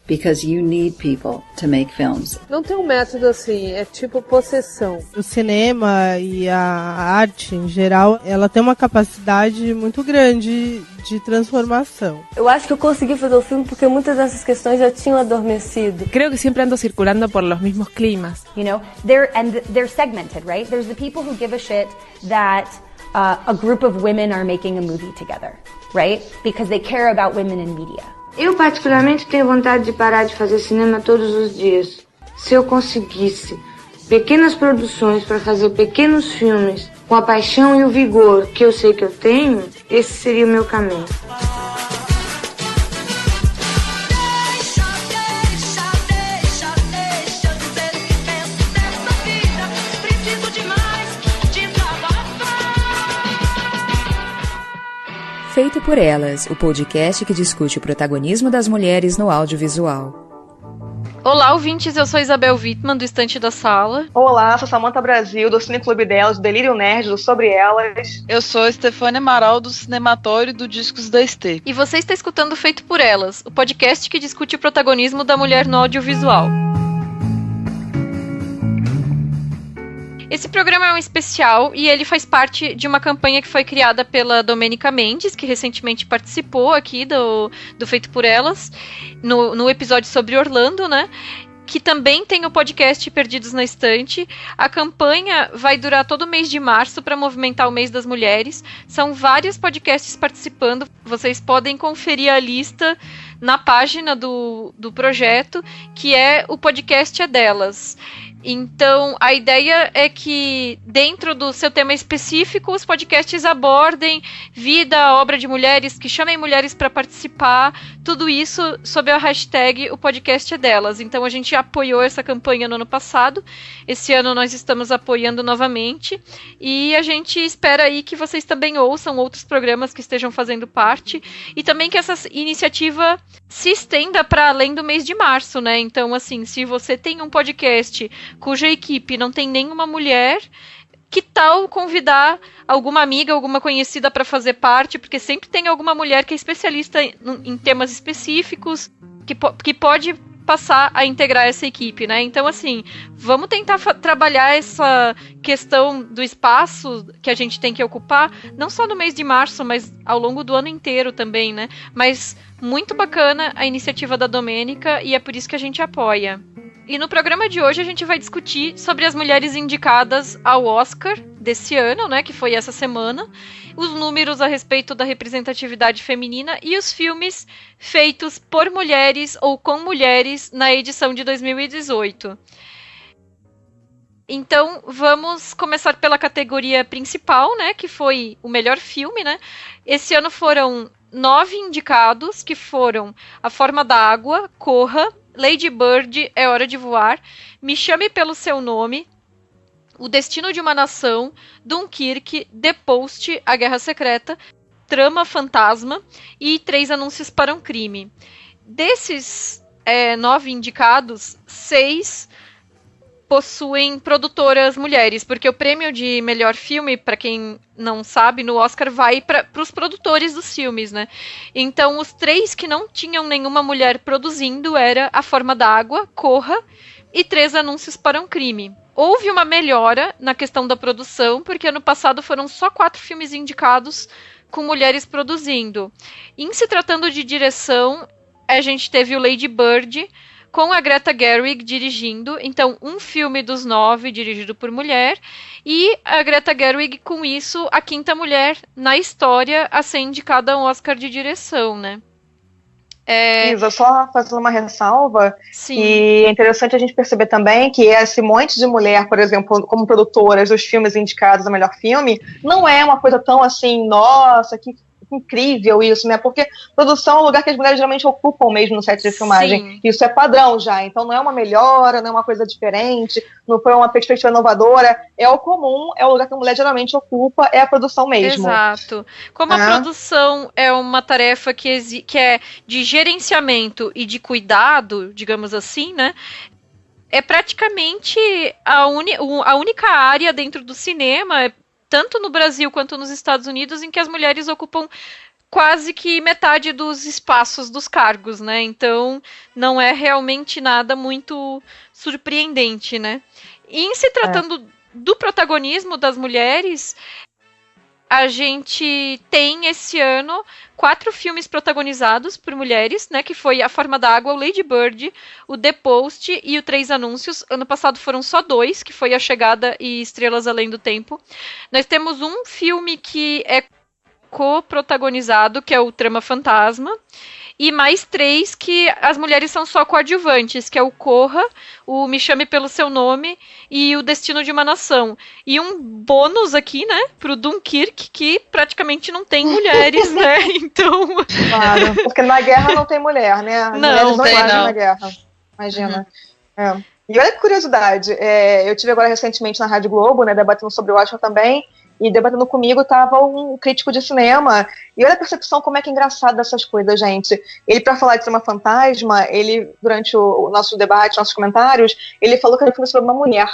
because you need people to make films. Não tem um método assim, é tipo possessão. O cinema e a arte em geral, ela tem uma capacidade muito grande de transformação. Eu acho que eu consegui fazer o filme porque muitas dessas questões já tinham adormecido. Creo que siempre ando circulando por los mismos climas. You know, they're segmented, right? There's the people who give a shit that a group of women are making a movie together, right? Because they care about women in media. Eu particularmente tenho vontade de parar de fazer cinema todos os dias. Se eu conseguisse pequenas produções para fazer pequenos filmes com a paixão e o vigor que eu sei que eu tenho, esse seria o meu caminho. Feito por Elas, o podcast que discute o protagonismo das mulheres no audiovisual. Olá, ouvintes, eu sou Isabel Wittmann, do Estante da Sala. Olá, sou Samantha Brasil, do Cine Clube Delas, do Delírio Nerd, do Sobre Elas. Eu sou Estefânia Amaral, do Cinematório do Discos da Estê. E você está escutando Feito por Elas, o podcast que discute o protagonismo da mulher no audiovisual. Esse programa é um especial e ele faz parte de uma campanha que foi criada pela Domênica Mendes, que recentemente participou aqui do Feito por Elas, no episódio sobre Orlando, né? Que também tem o podcast Perdidos na Estante. A campanha vai durar todo o mês de março para movimentar o mês das mulheres. São vários podcasts participando. Vocês podem conferir a lista na página do projeto, que é o podcast é delas. Então, a ideia é que, dentro do seu tema específico, os podcasts abordem vida, obra de mulheres, que chamem mulheres para participar, tudo isso sob a hashtag o podcast é delas. Então, a gente apoiou essa campanha no ano passado, esse ano nós estamos apoiando novamente, e a gente espera aí que vocês também ouçam outros programas que estejam fazendo parte, e também que essa iniciativa se estenda para além do mês de março, né? Então, assim, se você tem um podcast cuja equipe não tem nenhuma mulher, que tal convidar alguma amiga, alguma conhecida para fazer parte, porque sempre tem alguma mulher que é especialista em temas específicos, que pode passar a integrar essa equipe, né? Então, assim, vamos tentar trabalhar essa questão do espaço que a gente tem que ocupar, não só no mês de março, mas ao longo do ano inteiro também, né? Mas muito bacana a iniciativa da Domênica e é por isso que a gente apoia. E no programa de hoje a gente vai discutir sobre as mulheres indicadas ao Oscar desse ano, né, que foi essa semana, os números a respeito da representatividade feminina e os filmes feitos por mulheres ou com mulheres na edição de 2018. Então, vamos começar pela categoria principal, né, que foi o melhor filme, né? Esse ano foram 9 indicados, que foram A Forma da Água, Corra, Lady Bird, É Hora de Voar, Me Chame Pelo Seu Nome, O Destino de uma Nação, Dunkirk, The Post, A Guerra Secreta, Trama Fantasma e 3 Anúncios para um Crime. Desses 9 indicados, 6 possuem produtoras mulheres, porque o prêmio de melhor filme, para quem não sabe, no Oscar vai para os produtores dos filmes, né? Então, os 3 que não tinham nenhuma mulher produzindo era A Forma da Água, Corra e 3 Anúncios para um Crime. Houve uma melhora na questão da produção, porque ano passado foram só 4 filmes indicados com mulheres produzindo. Em se tratando de direção, a gente teve o Lady Bird, com a Greta Gerwig dirigindo, então um filme dos 9 dirigido por mulher, e a Greta Gerwig, com isso, a 5ª mulher na história a ser indicada a um Oscar de direção, né? Isa, só fazendo uma ressalva, Sim. E é interessante a gente perceber também que esse monte de mulher, por exemplo, como produtoras dos filmes indicados ao melhor filme, não é uma coisa tão assim, nossa, que incrível isso, né? Porque produção é um lugar que as mulheres geralmente ocupam mesmo no set de filmagem. Sim. Isso é padrão já, então não é uma melhora, não é uma coisa diferente, não foi uma perspectiva inovadora, é o comum, é o lugar que a mulher geralmente ocupa, é a produção mesmo. Exato. Como a produção é uma tarefa que é de gerenciamento e de cuidado, digamos assim, né? É praticamente a única área dentro do cinema, tanto no Brasil quanto nos Estados Unidos, em que as mulheres ocupam quase que metade dos espaços dos cargos, né? Então, não é realmente nada muito surpreendente, né? E em se tratando do protagonismo das mulheres, a gente tem esse ano 4 filmes protagonizados por mulheres, né? Que foi A Forma da Água, o Lady Bird, o The Post e o Três Anúncios. Ano passado foram só 2, que foi A Chegada e Estrelas Além do Tempo. Nós temos um filme que é co-protagonizado, que é o Trama Fantasma, e mais 3 que as mulheres são só coadjuvantes, que é o Corra, o Me Chame Pelo Seu Nome e o Destino de uma Nação. E um bônus aqui, né, pro Dunkirk, que praticamente não tem mulheres, né, então... Claro, porque na guerra não tem mulher, né? As mulheres não tem, fazem não. na guerra, imagina. E olha que curiosidade, eu tive agora recentemente na Rádio Globo, né, debatendo sobre o Watchmen também, e debatendo comigo estava um crítico de cinema, e olha a percepção, como é que é engraçado dessas coisas, gente. Ele, para falar de Trama Fantasma, ele, durante o nosso debate, nossos comentários, ele falou que era um filme sobre uma mulher.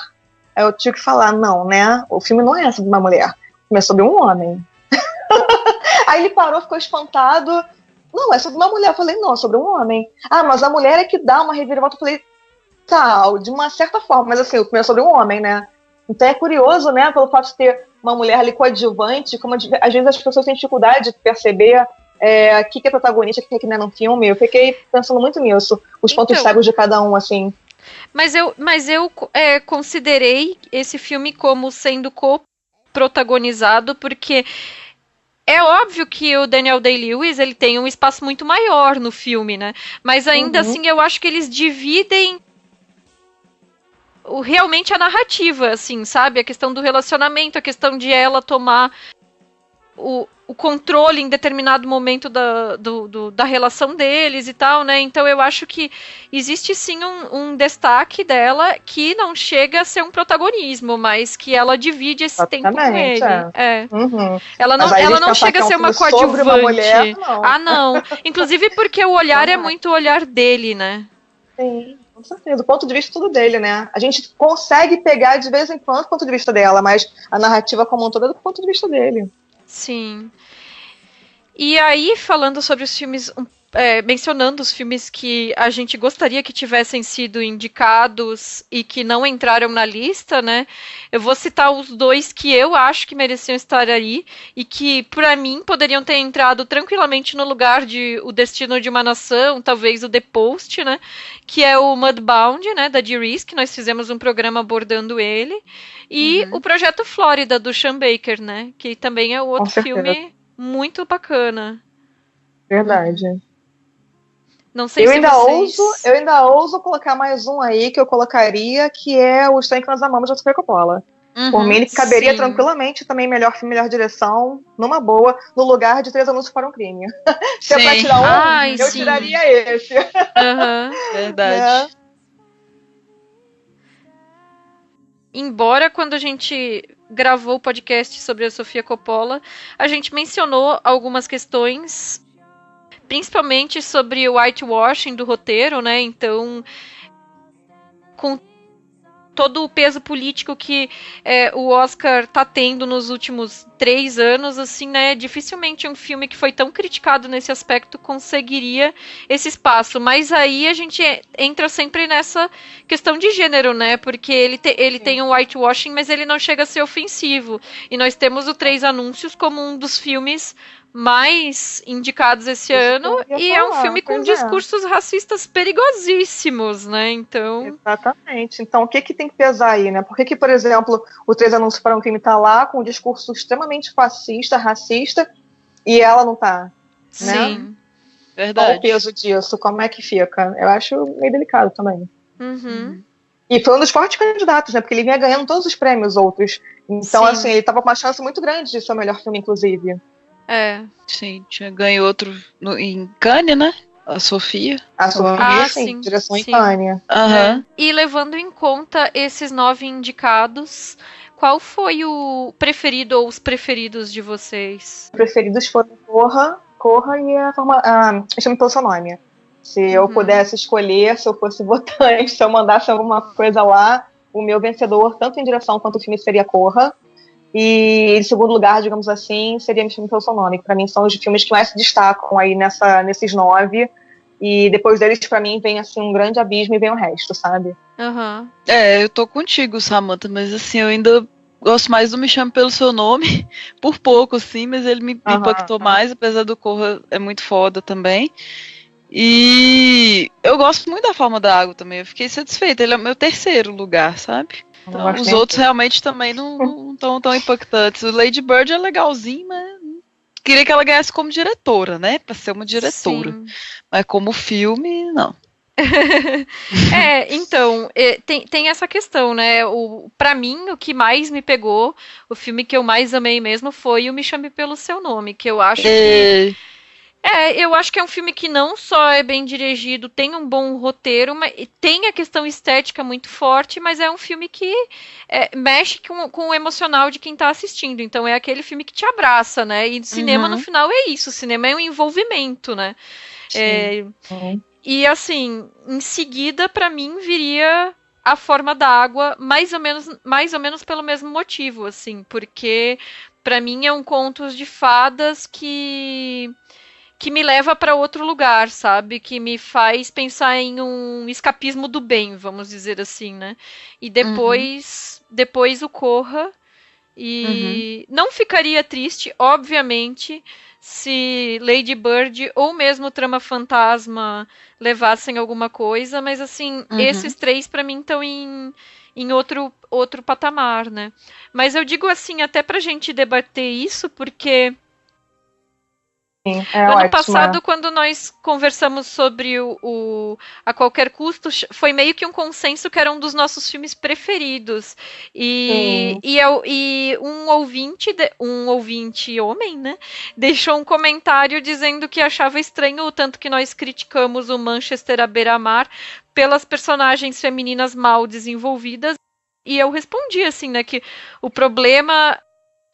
Aí eu tive que falar, não, né, o filme não é sobre uma mulher, o filme é sobre um homem. Aí ele parou, ficou espantado, não, é sobre uma mulher. Eu falei, não, é sobre um homem. Ah, mas a mulher é que dá uma reviravolta. Eu falei, tá, de uma certa forma, mas assim, o filme é sobre um homem, né. Então é curioso, né, pelo fato de ter uma mulher ali coadjuvante, como às vezes as pessoas têm dificuldade de perceber o que é protagonista, o que não é no filme. Eu fiquei pensando muito nisso, os pontos cegos de cada um, assim. Mas eu considerei esse filme como sendo co-protagonizado, porque é óbvio que o Daniel Day-Lewis, ele tem um espaço muito maior no filme, né? Mas ainda assim, eu acho que eles dividem realmente a narrativa, assim, sabe? A questão do relacionamento, a questão de ela tomar o controle em determinado momento da relação deles e tal, né? Então eu acho que existe sim um destaque dela que não chega a ser um protagonismo, mas que ela divide esse tempo com ele. Ela não chega a ser uma coadjuvante. Uma mulher, não. Ah, não. Inclusive porque o olhar é muito o olhar dele, né? Sim. Com certeza, o ponto de vista tudo dele, né? A gente consegue pegar de vez em quando o ponto de vista dela, mas a narrativa como um todo é do ponto de vista dele. Sim. E aí, falando sobre os filmes, mencionando os filmes que a gente gostaria que tivessem sido indicados e que não entraram na lista, né? Eu vou citar os 2 que eu acho que mereciam estar aí e que, pra mim, poderiam ter entrado tranquilamente no lugar de O Destino de uma Nação, talvez o The Post, né? Que é o Mudbound, né? Da Dee Rees, que nós fizemos um programa abordando ele. E o Projeto Flórida, do Sean Baker, né? Que também é outro filme muito bacana. Verdade. Não sei eu se ainda vocês... Eu ainda ouso colocar mais um aí que eu colocaria, que é O Estranho que Nós Amamos, da Sofia Coppola. Por mim, ele caberia tranquilamente também melhor filme, melhor direção, numa boa, no lugar de 3 Anúncios para um Crime. Se é pra tirar eu tiraria esse. Verdade. Embora quando a gente gravou o podcast sobre a Sofia Coppola, a gente mencionou algumas questões, principalmente sobre o whitewashing do roteiro, né? Então, com todo o peso político que o Oscar tá tendo nos últimos 3 anos, assim, né? Dificilmente um filme que foi tão criticado nesse aspecto conseguiria esse espaço. Mas aí a gente entra sempre nessa questão de gênero, né? Porque ele tem um whitewashing, mas ele não chega a ser ofensivo. E nós temos o Três Anúncios como um dos filmes mais indicados esse ano, e é um filme com discursos racistas perigosíssimos, né? Então... Exatamente. Então, o que tem que pesar aí, né? Por que, por exemplo, o Três Anúncios para um Crime tá lá com um discurso extremamente fascista, racista, e ela não tá? Né? Sim. Verdade. Qual o peso disso? Como é que fica? Eu acho meio delicado também. E foi um dos fortes candidatos, né? Porque ele vinha ganhando todos os prêmios outros. Então, assim, ele tava com uma chance muito grande de ser o melhor filme, inclusive. Sim, tinha ganho outro em Cannes, né? A Sofia. A Sofia, sim. Direção em Cannes. E levando em conta esses 9 indicados, qual foi o preferido ou os preferidos de vocês? Os preferidos foram Corra e Chame Pelo Seu Nome. Se eu pudesse escolher, se eu fosse votante, se eu mandasse alguma coisa lá, o meu vencedor, tanto em direção quanto o filme, seria Corra. E em segundo lugar, digamos assim, seria Me Chame Pelo Seu Nome, que pra mim são os filmes que mais se destacam aí nesses 9. E depois deles, pra mim, vem assim um grande abismo e vem o resto, sabe? Uhum. Eu tô contigo, Samantha, mas assim, eu ainda gosto mais do Me Chame Pelo Seu Nome, por pouco, assim, mas ele me impactou mais, apesar do Corra é muito foda também. E eu gosto muito da Forma da Água também, eu fiquei satisfeita, ele é o meu terceiro lugar, sabe? Então, os outros realmente também não estão tão impactantes. O Lady Bird é legalzinho, mas queria que ela ganhasse como diretora, né? Pra ser uma diretora. Sim. Mas como filme, não. Então, tem essa questão, né? Pra mim, o que mais me pegou, o filme que eu mais amei mesmo foi o Me Chame Pelo Seu Nome, que eu acho que... eu acho que é um filme que não só é bem dirigido, tem um bom roteiro, mas tem a questão estética muito forte, mas é um filme que mexe com o emocional de quem tá assistindo. Então é aquele filme que te abraça, né? E cinema, no final, é isso. O cinema é um envolvimento, né? E assim, em seguida, pra mim, viria A Forma da Água, mais ou menos pelo mesmo motivo, assim. Porque, pra mim, é um contos de fadas que me leva para outro lugar, sabe? Que me faz pensar em um escapismo do bem, vamos dizer assim, né? E depois o Corra. E não ficaria triste, obviamente, se Lady Bird ou mesmo Trama Fantasma levassem alguma coisa, mas assim, esses três para mim estão em outro patamar, né? Mas eu digo assim, até pra gente debater isso, porque ano passado, quando nós conversamos sobre o A Qualquer Custo, foi meio que um consenso que era um dos nossos filmes preferidos. E um ouvinte homem, né, deixou um comentário dizendo que achava estranho o tanto que nós criticamos o Manchester à beira-mar pelas personagens femininas mal desenvolvidas. E eu respondi assim, né, que o problema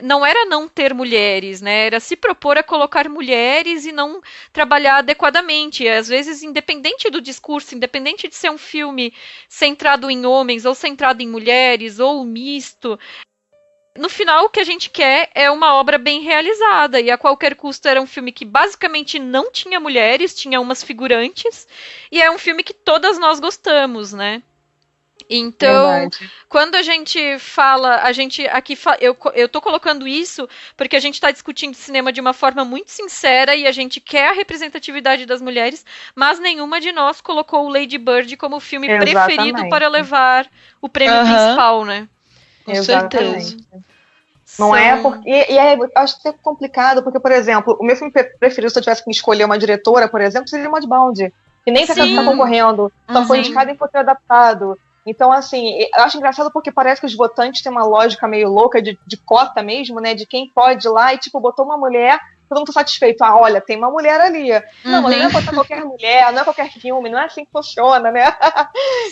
não era não ter mulheres, né? Era se propor a colocar mulheres e não trabalhar adequadamente. E, às vezes, independente do discurso, independente de ser um filme centrado em homens, ou centrado em mulheres, ou misto, no final o que a gente quer é uma obra bem realizada. E A Qualquer Custo era um filme que basicamente não tinha mulheres, tinha umas figurantes, e é um filme que todas nós gostamos, né? Então, quando a gente fala, eu tô colocando isso porque a gente está discutindo cinema de uma forma muito sincera e a gente quer a representatividade das mulheres, mas nenhuma de nós colocou o Lady Bird como o filme preferido para levar o prêmio principal, né? Com certeza. Não é porque. Eu acho que é complicado, porque, por exemplo, o meu filme preferido, se eu tivesse que escolher uma diretora, por exemplo, seria Mudbound, que nem tá concorrendo, só foi indicado em roteiro adaptado. Então, assim, eu acho engraçado porque parece que os votantes têm uma lógica meio louca de cota mesmo, né? De quem pode ir lá e, tipo, botou uma mulher, todo mundo tá satisfeito. Ah, olha, tem uma mulher ali. Não, mas não é botar qualquer mulher, não é qualquer filme, não é assim que funciona, né?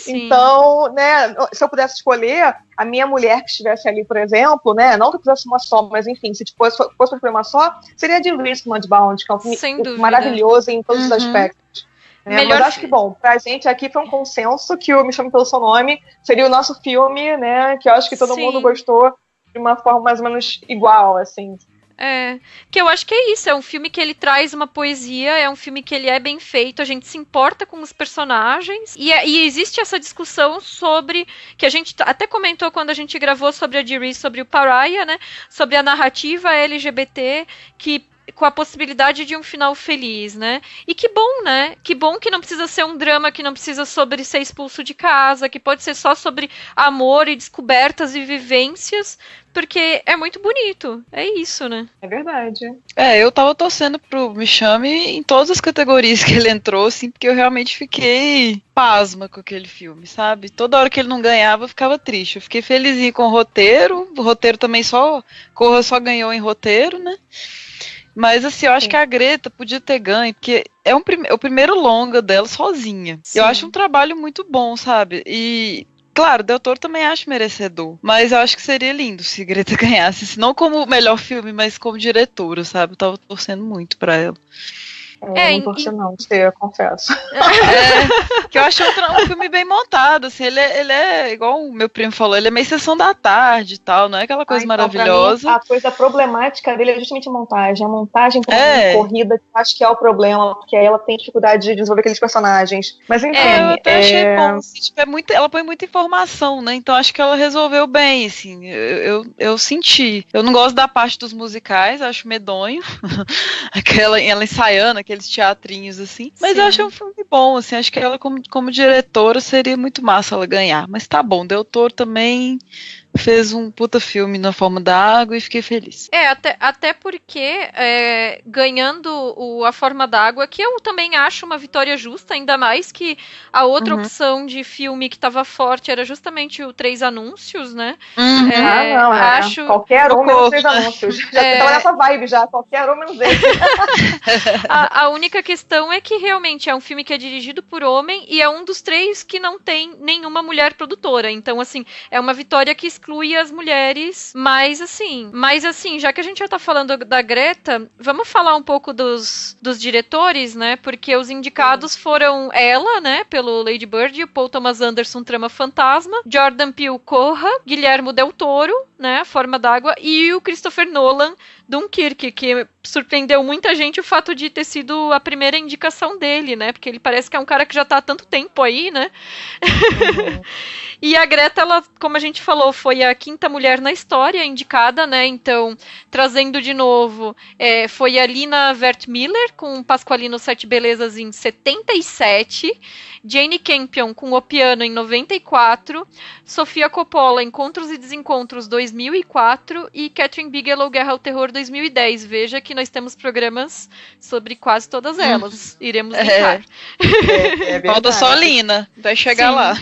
Então, né, se eu pudesse escolher a minha mulher que estivesse ali, por exemplo, né? Não que eu fizesse uma só, mas enfim, se fosse para escolher uma só, seria de Reese Mudbound, que é um filme maravilhoso em todos os aspectos. Mas acho que, bom, pra gente aqui foi um consenso que o Me Chame Pelo Seu Nome seria o nosso filme, né, que eu acho que todo mundo gostou de uma forma mais ou menos igual, assim. Que eu acho que é isso, é um filme que ele traz uma poesia, é um filme que ele é bem feito, a gente se importa com os personagens, e existe essa discussão sobre, que a gente até comentou quando a gente gravou sobre a Diri, sobre o Pariah, né, sobre a narrativa LGBT, com a possibilidade de um final feliz, né? E que bom, né? Que bom que não precisa ser um drama, que não precisa sobre ser expulso de casa, que pode ser só sobre amor e descobertas e vivências, porque é muito bonito. É isso, né? É verdade. Eu tava torcendo pro Me Chame em todas as categorias que ele entrou, assim, porque eu realmente fiquei pasma com aquele filme, sabe? Toda hora que ele não ganhava, eu ficava triste. Eu fiquei felizinho com o roteiro também Corra só ganhou em roteiro, né? Mas, assim, eu acho que a Greta podia ter ganho, porque é o primeiro longa dela sozinha. Sim. Eu acho um trabalho muito bom, sabe? E, claro, Del Toro também acho merecedor. Mas eu acho que seria lindo se Greta ganhasse. Não como melhor filme, mas como diretora, sabe? Eu tava torcendo muito pra ela. Não torci não, eu confesso. Que eu achei um filme bem montado, assim, ele é, igual o meu primo falou, ele é meio sessão da tarde e tal, não é aquela coisa maravilhosa. Pra mim, a coisa problemática dele é justamente a montagem. A montagem corrida, acho que é o problema, porque aí ela tem dificuldade de desenvolver aqueles personagens. Mas enfim. Eu até achei bom, assim, tipo, ela põe muita informação, né? Então acho que ela resolveu bem, assim. Eu senti. Eu não gosto da parte dos musicais, acho medonho. Ela ensaiando aqueles teatrinhos, assim. Mas eu acho um filme bom, assim. Acho que ela, como diretora, seria muito massa ela ganhar. Mas tá bom, Del Toro também fez um puta filme na Forma da Água e fiquei feliz. Até porque ganhando A Forma da Água, que eu também acho uma vitória justa, ainda mais que a outra opção de filme que tava forte era justamente o Três Anúncios, né? Acho qualquer um menos Três Anúncios. Já tava nessa vibe já, qualquer um menos ele. A única questão é que realmente é um filme que é dirigido por homem e é um dos 3 que não tem nenhuma mulher produtora. Então, assim, é uma vitória que exclui as mulheres, mas assim, já que a gente já tá falando da Greta, vamos falar um pouco dos diretores, né, porque os indicados foram ela, né, pelo Lady Bird, o Paul Thomas Anderson, Trama Fantasma, Jordan Peele, Corra, Guillermo Del Toro, né, A Forma d'Água, e o Christopher Nolan, Dunkirk, que surpreendeu muita gente o fato de ter sido a primeira indicação dele, né, porque ele parece que é um cara que já tá há tanto tempo aí, né. E a Greta, ela, como a gente falou, foi a 5ª mulher na história indicada, né, então, trazendo de novo, foi a Lina Wertmüller com Pasqualino Sete Belezas em 77, Jane Campion com O Piano em 94, Sofia Coppola, Encontros e Desencontros 2004 e Catherine Bigelow, Guerra ao Terror 2010. Veja que nós temos programas sobre quase todas elas. Iremos linkar. Falta só Lina, vai chegar lá.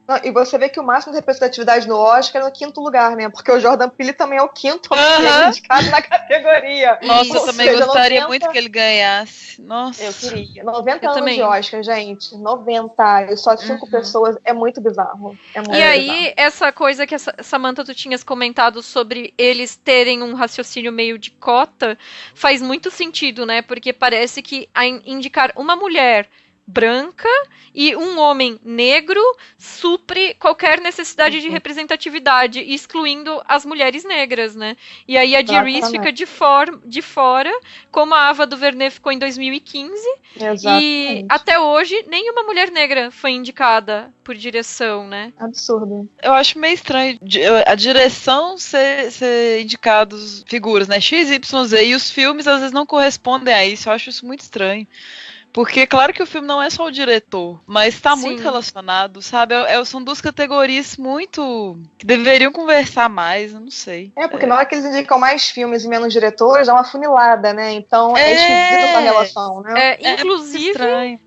Não, e você vê que o máximo de representatividade no Oscar é no 5º lugar, né? Porque o Jordan Peele também é o 5º indicado na categoria. Nossa, eu também gostaria muito que ele ganhasse. Nossa. Eu queria. 90 anos também. De Oscar, gente. 90. E só 5 pessoas. É muito bizarro. Aí, essa coisa que, Samantha, tu tinhas comentado sobre eles terem um raciocínio meio de cota, faz muito sentido, né? Porque parece que indicar uma mulher branca e um homem negro supre qualquer necessidade de representatividade, excluindo as mulheres negras, né? E aí a Dee fica de fora, como a Ava DuVernay ficou em 2015. Exatamente. E até hoje nenhuma mulher negra foi indicada por direção, né? Absurdo. Eu acho meio estranho a direção ser indicados figuras, né? X, Y, Z, e os filmes às vezes não correspondem a isso. Eu acho isso muito estranho. Porque, claro que o filme não é só o diretor, mas está muito relacionado, sabe? São 2 categorias muito... que deveriam conversar mais, eu não sei. Porque na hora que eles indicam mais filmes e menos diretores, é uma funilada, né? Então é esquisita essa relação, né?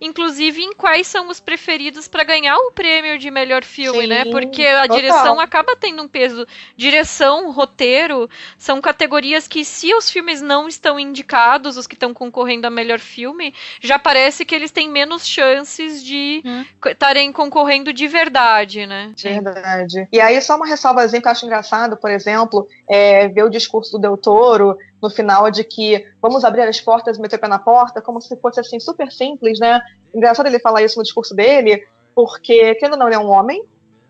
Inclusive em quais são os preferidos para ganhar o prêmio de melhor filme, né? Porque a direção acaba tendo um peso. Direção, roteiro, são categorias que, se os filmes não estão indicados, os que estão concorrendo a melhor filme, já parece que eles têm menos chances de estarem concorrendo de verdade, né? Verdade. E aí, só uma ressalvazinha que eu acho engraçado, por exemplo, ver o discurso do Del Toro no final de que vamos abrir as portas e meter o pé na porta, como se fosse assim, super simples, né? Engraçado ele falar isso no discurso dele, porque, querendo ou não, ele é um homem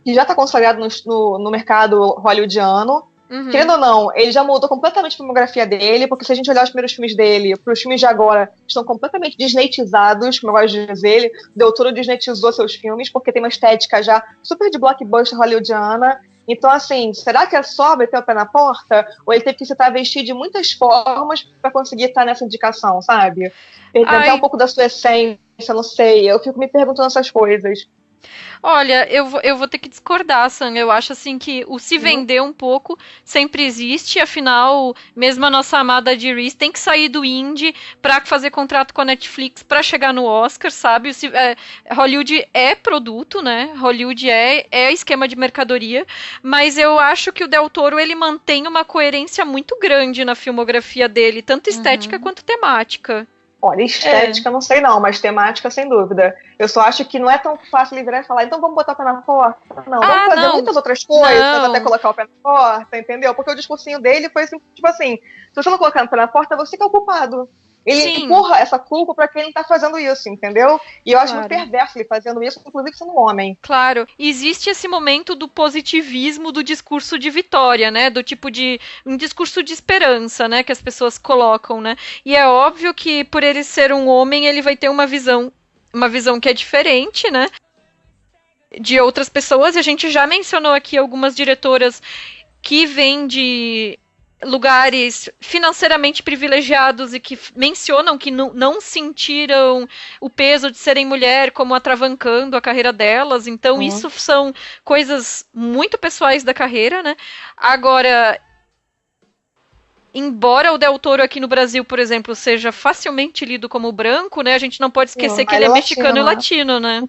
que já está consagrado no mercado hollywoodiano. Querendo ou não, ele já mudou completamente a filmografia dele, porque se a gente olhar os primeiros filmes dele, para os filmes de agora, estão completamente desnetizados, como eu gosto de dizer ele. Del Toro desnetizou seus filmes, porque tem uma estética já super de blockbuster hollywoodiana. Então, assim, será que é só meter o pé na porta? Ou ele teve que se travestir de muitas formas para conseguir estar nessa indicação, sabe? Perder um pouco da sua essência, não sei. Eu fico me perguntando essas coisas. Olha, eu vou ter que discordar, Sam. Eu acho assim que o se vender um pouco sempre existe, afinal, mesmo a nossa amada Dee Reese tem que sair do indie pra fazer contrato com a Netflix pra chegar no Oscar, sabe? Hollywood é produto, né? Hollywood é esquema de mercadoria, mas eu acho que o Del Toro, ele mantém uma coerência muito grande na filmografia dele, tanto estética quanto temática. Olha, estética não sei não, mas temática sem dúvida. Eu só acho que não é tão fácil ele virar e falar, então vamos botar o pé na porta. Não, vamos fazer muitas outras coisas até colocar o pé na porta, entendeu? Porque o discursinho dele foi assim, tipo assim, se você não colocar o pé na porta, você que é o culpado. ele empurra essa culpa pra quem não tá fazendo isso, entendeu? E eu acho muito perverso ele fazendo isso, inclusive sendo um homem. Claro, existe esse momento do positivismo do discurso de vitória, né? Do tipo de um discurso de esperança, né? Que as pessoas colocam, né? E é óbvio que por ele ser um homem, ele vai ter uma visão que é diferente, né? De outras pessoas. E a gente já mencionou aqui algumas diretoras que vêm de lugares financeiramente privilegiados e que mencionam que não sentiram o peso de serem mulher como atravancando a carreira delas. Então isso são coisas muito pessoais da carreira, né? Agora, embora o Del Toro aqui no Brasil, por exemplo, seja facilmente lido como branco, né? A gente não pode esquecer que ele é mexicano e latino, né?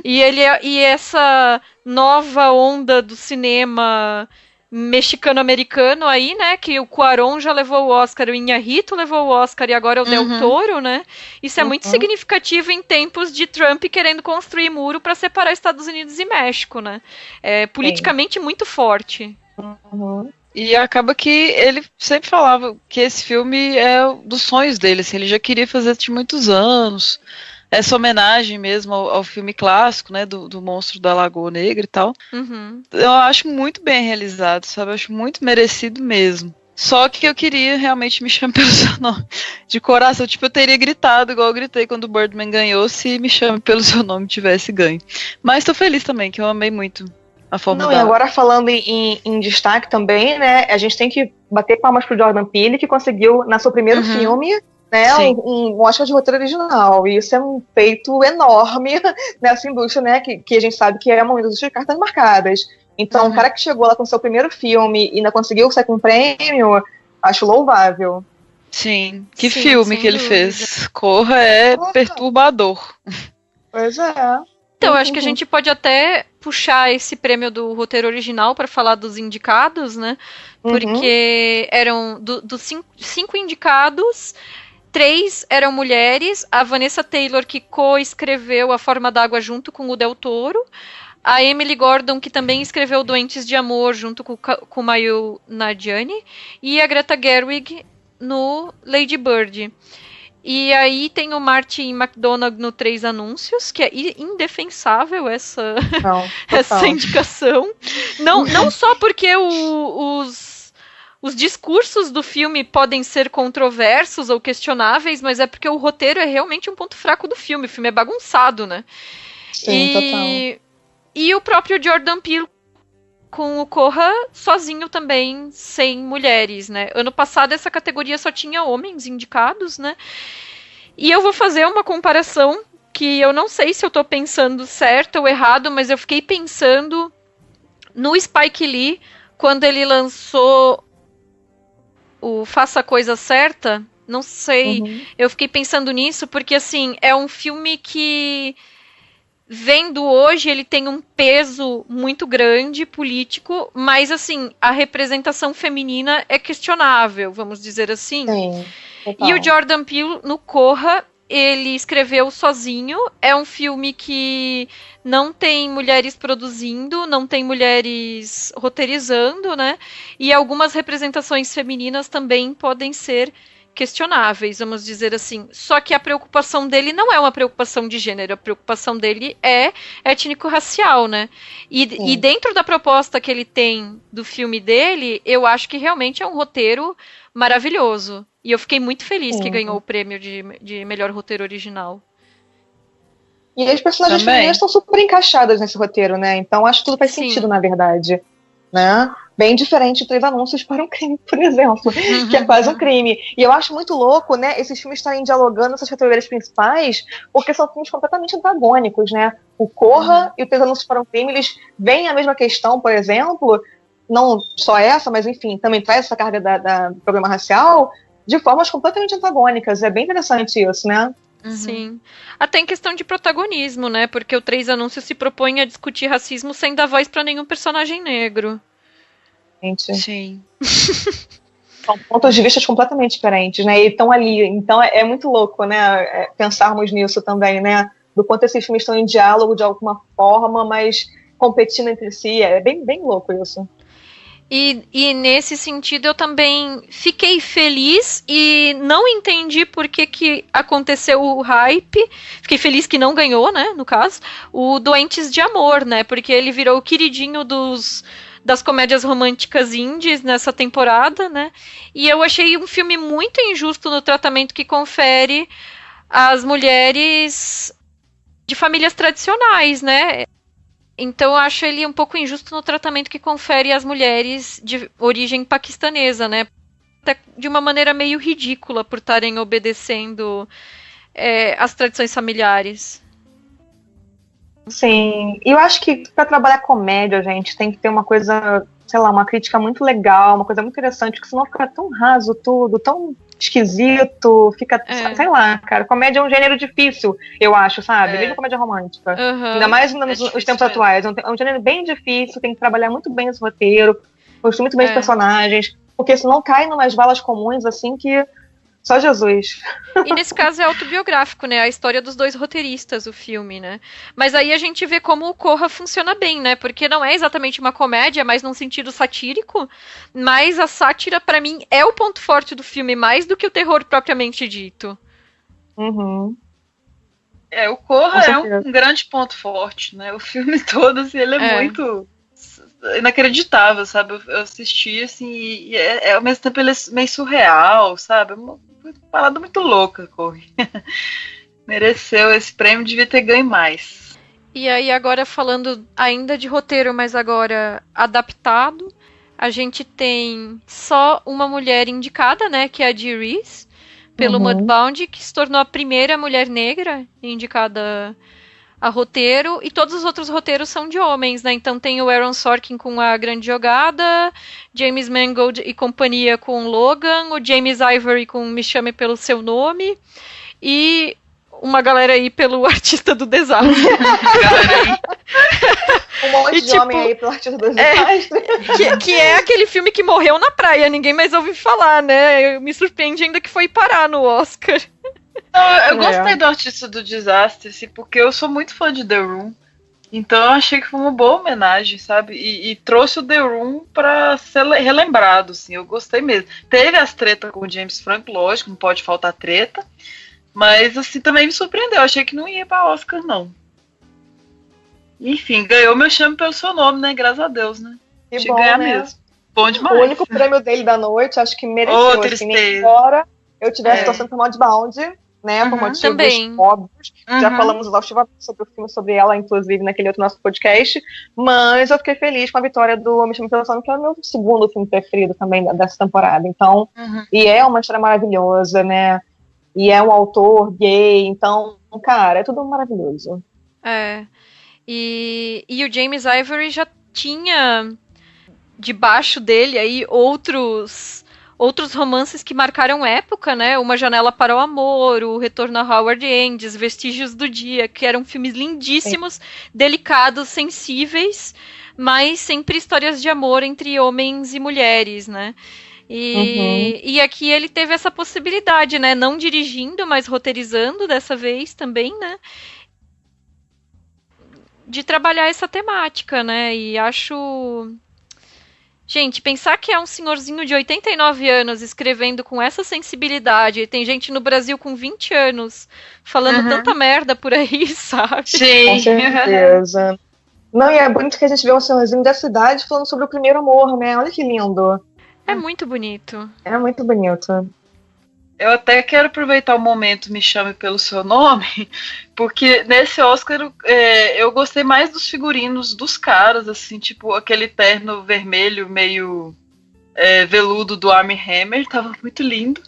E essa nova onda do cinema mexicano-americano aí, né, que o Cuarón já levou o Oscar, o Iñárritu levou o Oscar e agora é o Del Toro, né, isso é muito significativo em tempos de Trump querendo construir muro para separar Estados Unidos e México, né, é politicamente muito forte. E acaba que ele sempre falava que esse filme é dos sonhos dele, assim, ele já queria fazer de muitos anos, essa homenagem mesmo ao filme clássico, né, do Monstro da Lagoa Negra e tal. Eu acho muito bem realizado, sabe, eu acho muito merecido mesmo. Só que eu queria realmente Me Chame Pelo Seu Nome, de coração, tipo, eu teria gritado igual eu gritei quando o Birdman ganhou, se Me Chame Pelo Seu Nome tivesse ganho. Mas tô feliz também, que eu amei muito a forma E agora falando em destaque também, né, a gente tem que bater palmas pro Jordan Peele, que conseguiu, na seu primeiro filme, né, um Oscar de roteiro original, e isso é um feito enorme nessa indústria, né, que a gente sabe que é uma indústria de cartas marcadas. Então, o cara que chegou lá com seu primeiro filme e ainda conseguiu sair com um prêmio, acho louvável. Sim, que filme que ele fez. Corra é perturbador. Pois é. Então, acho que a gente pode até puxar esse prêmio do roteiro original para falar dos indicados, né, porque eram dos cinco indicados, 3 eram mulheres, a Vanessa Taylor, que co-escreveu A Forma d'Água junto com o Del Toro, a Emily Gordon, que também escreveu Doentes de Amor junto com o Mayu Nadjani, e a Greta Gerwig no Lady Bird. E aí tem o Martin McDonagh no 3 Anúncios, que é indefensável essa indicação. Não só porque os discursos do filme podem ser controversos ou questionáveis, mas é porque o roteiro é realmente um ponto fraco do filme. O filme é bagunçado, né? Sim, total. E o próprio Jordan Peele com o Corra sozinho também, sem mulheres, né? Ano passado essa categoria só tinha homens indicados, né? E eu vou fazer uma comparação que eu não sei se eu tô pensando certo ou errado, mas eu fiquei pensando no Spike Lee, quando ele lançou o Faça a Coisa Certa, não sei, eu fiquei pensando nisso, porque assim, é um filme que, vendo hoje, ele tem um peso muito grande, político, mas assim, a representação feminina é questionável, vamos dizer assim. Sim, total. E o Jordan Peele, no Corra, ele escreveu sozinho, é um filme que não tem mulheres produzindo, não tem mulheres roteirizando, né? E algumas representações femininas também podem ser questionáveis, vamos dizer assim. Só que a preocupação dele não é uma preocupação de gênero, a preocupação dele é étnico-racial, né? E dentro da proposta que ele tem do filme dele, eu acho que realmente é um roteiro maravilhoso. E eu fiquei muito feliz que ganhou o prêmio de melhor roteiro original. E as personagens femininas estão super encaixadas nesse roteiro, né? Então acho que tudo faz sentido, na verdade. Né? Bem diferente de 3 Anúncios para um Crime, por exemplo, que é quase um crime. E eu acho muito louco, né, esses filmes estarem dialogando essas categorias principais, porque são filmes completamente antagônicos, né? O Corra e o 3 Anúncios para um Crime, eles veem a mesma questão, por exemplo, não só essa, mas enfim, também traz essa carga do problema racial de formas completamente antagônicas. É bem interessante isso, né? Sim. Até em questão de protagonismo, né? Porque o 3 Anúncios se propõe a discutir racismo sem dar voz para nenhum personagem negro. Sim. São pontos de vista completamente diferentes, né? E estão ali. Então é muito louco, né? Pensarmos nisso também, né? Do quanto esses filmes estão em diálogo de alguma forma, mas competindo entre si. É bem, bem louco isso. E nesse sentido eu também fiquei feliz e não entendi por que aconteceu o hype. Fiquei feliz que não ganhou, né, no caso, o Doentes de Amor, né, porque ele virou o queridinho das comédias românticas indies nessa temporada, né, e eu achei um filme muito injusto no tratamento que confere às mulheres de famílias tradicionais, né. Então eu acho ele um pouco injusto no tratamento que confere às mulheres de origem paquistanesa, né? Até de uma maneira meio ridícula por estarem obedecendo às tradições familiares. Sim, e eu acho que para trabalhar comédia, gente, tem que ter uma coisa, sei lá, uma crítica muito legal, uma coisa muito interessante, porque senão fica tão raso tudo, tão esquisito, fica, sei lá, cara, comédia é um gênero difícil, eu acho, sabe? Mesmo comédia romântica. Ainda mais nos tempos atuais. É um gênero bem difícil, tem que trabalhar muito bem esse roteiro, construir muito bem os personagens, porque senão cai em umas valas comuns, assim, que só Jesus. E nesse caso é autobiográfico, né? A história dos dois roteiristas, o filme, né? Mas aí a gente vê como o Corra funciona bem, né? Porque não é exatamente uma comédia, mas num sentido satírico. Mas a sátira, pra mim, é o ponto forte do filme, mais do que o terror propriamente dito. Uhum. O Corra é um grande ponto forte, né? O filme todo, assim, ele é muito inacreditável, sabe? Eu assisti, assim, e ao mesmo tempo ele é meio surreal, sabe? Uma parada muito louca, Corre. Mereceu esse prêmio, devia ter ganho mais. E aí agora falando ainda de roteiro, mas agora adaptado, a gente tem só uma mulher indicada, né, que é a Dee Reese, pelo Mudbound, que se tornou a primeira mulher negra indicada a roteiro, e todos os outros roteiros são de homens, né? Então tem o Aaron Sorkin com A Grande Jogada, James Mangold e companhia com Logan, o James Ivory com Me Chame Pelo Seu Nome, e uma galera aí pelo Artista do Desastre. Um monte de homem aí pelo Artista do Desastre. Que é aquele filme que morreu na praia, ninguém mais ouve falar, né? Me surpreende ainda que foi parar no Oscar. Não, eu gostei do Artista do Desastre, assim, porque eu sou muito fã de The Room. Então eu achei que foi uma boa homenagem, sabe? E trouxe o The Room pra ser relembrado, assim. Eu gostei mesmo. Teve as tretas com o James Franco, lógico, não pode faltar treta. Mas, assim, também me surpreendeu. Eu achei que não ia pra Oscar, não. Enfim, ganhou meu Chame Pelo Seu Nome, né? Graças a Deus, né? Que tinha bom, que ganhar né? mesmo. Bom demais. O único prêmio dele da noite, acho que mereceu, assim, embora eu tivesse torcendo por Mudbound, né, por motivos óbvios. Já falamos exaustivamente sobre o filme, sobre ela, inclusive, naquele outro nosso podcast, mas eu fiquei feliz com a vitória do Me Chame Pelo Seu Nome, que é o meu segundo filme preferido também dessa temporada, então, e é uma história maravilhosa, né, e é um autor gay, então, cara, é tudo maravilhoso. E o James Ivory já tinha debaixo dele aí outros romances que marcaram época, né? Uma Janela para o Amor, O Retorno a Howard End, Vestígios do Dia, que eram filmes lindíssimos, delicados, sensíveis, mas sempre histórias de amor entre homens e mulheres, né? E aqui ele teve essa possibilidade, né? Não dirigindo, mas roteirizando dessa vez também, né? De trabalhar essa temática, né? E acho... Gente, pensar que é um senhorzinho de 89 anos escrevendo com essa sensibilidade, tem gente no Brasil com 20 anos falando tanta merda por aí, sabe? Sim. Com certeza. Não, e é bonito que a gente vê um senhorzinho dessa idade falando sobre o primeiro amor, né? Olha que lindo. É muito bonito. É muito bonito. Eu até quero aproveitar o momento Me Chame Pelo Seu Nome, porque nesse Oscar eu gostei mais dos figurinos dos caras, assim, tipo aquele terno vermelho meio veludo do Armie Hammer, tava muito lindo.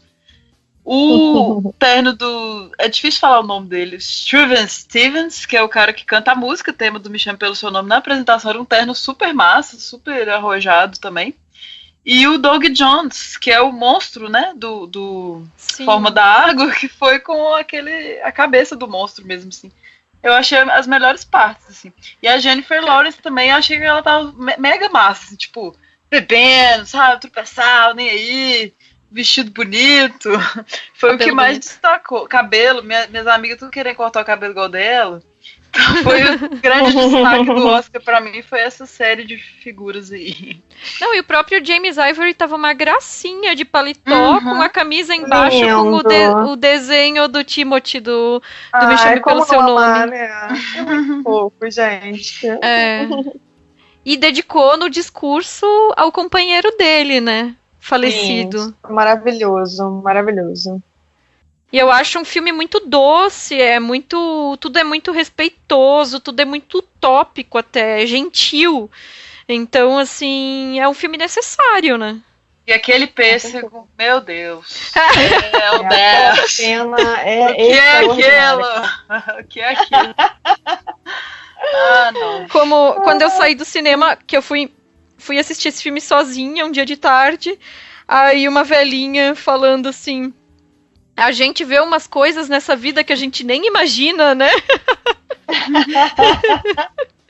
O terno do... É difícil falar o nome dele. Struven Stevens, que é o cara que canta a música, tema do Me Chame Pelo Seu Nome, na apresentação era um terno super massa, super arrojado também. E o Doug Jones, que é o monstro, né, do Forma da Água, que foi com a cabeça do monstro mesmo, assim. Eu achei as melhores partes, assim. E a Jennifer Lawrence também, eu achei que ela tava mega massa, assim, tipo, bebendo, sabe, tropeçar, nem aí, vestido bonito. Foi cabelo o que mais destacou. Cabelo, minhas amigas tudo querendo cortar o cabelo igual dela. Foi o grande destaque do Oscar pra mim, foi essa série de figuras aí. Não, e o próprio James Ivory tava uma gracinha de paletó, com a camisa embaixo, Lindo. com o desenho do Timothy, do Me Chame Pelo Seu Nome. Né? É muito fofo, gente. E dedicou no discurso ao companheiro dele, né? Falecido. Sim, maravilhoso, maravilhoso. E eu acho um filme muito doce, tudo é muito respeitoso, tudo é muito utópico até, gentil. Então, assim, é um filme necessário, né? E aquele pêssego, meu Deus. Meu Deus. Cena o que é aquilo? O que é aquilo? Ah, não. Como quando eu saí do cinema, que eu fui assistir esse filme sozinha um dia de tarde, aí uma velhinha falando assim: a gente vê umas coisas nessa vida que a gente nem imagina, né?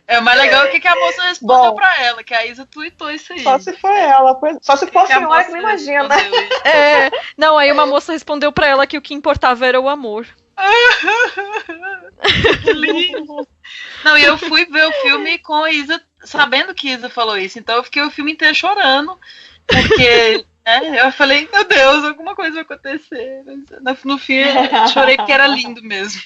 É, o mais legal é o que a moça respondeu pra ela, que a Isa tweetou isso aí. Só se foi ela, só se fosse ela que não imagina. Não, aí uma moça respondeu pra ela que o que importava era o amor. Que lindo. Não, e eu fui ver o filme com a Isa, sabendo que a Isa falou isso, então eu fiquei o filme inteiro chorando, porque eu falei, meu Deus, alguma coisa vai acontecer. No fim, eu chorei porque era lindo mesmo.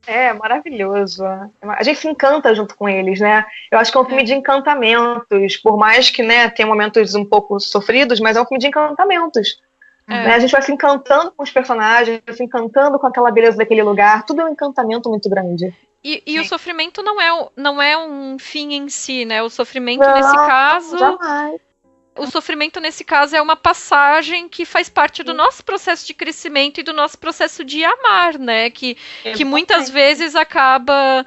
É, maravilhoso. A gente se encanta junto com eles, né? Eu acho que é um filme de encantamentos, por mais que, né, tenha momentos um pouco sofridos, mas é um filme de encantamentos. Né? A gente vai se encantando com os personagens, se encantando com aquela beleza daquele lugar, tudo é um encantamento muito grande. E o sofrimento não é um fim em si, né? O sofrimento nesse caso... Jamais. O sofrimento, nesse caso, é uma passagem que faz parte do nosso processo de crescimento e do nosso processo de amar, né? Que muitas vezes acaba,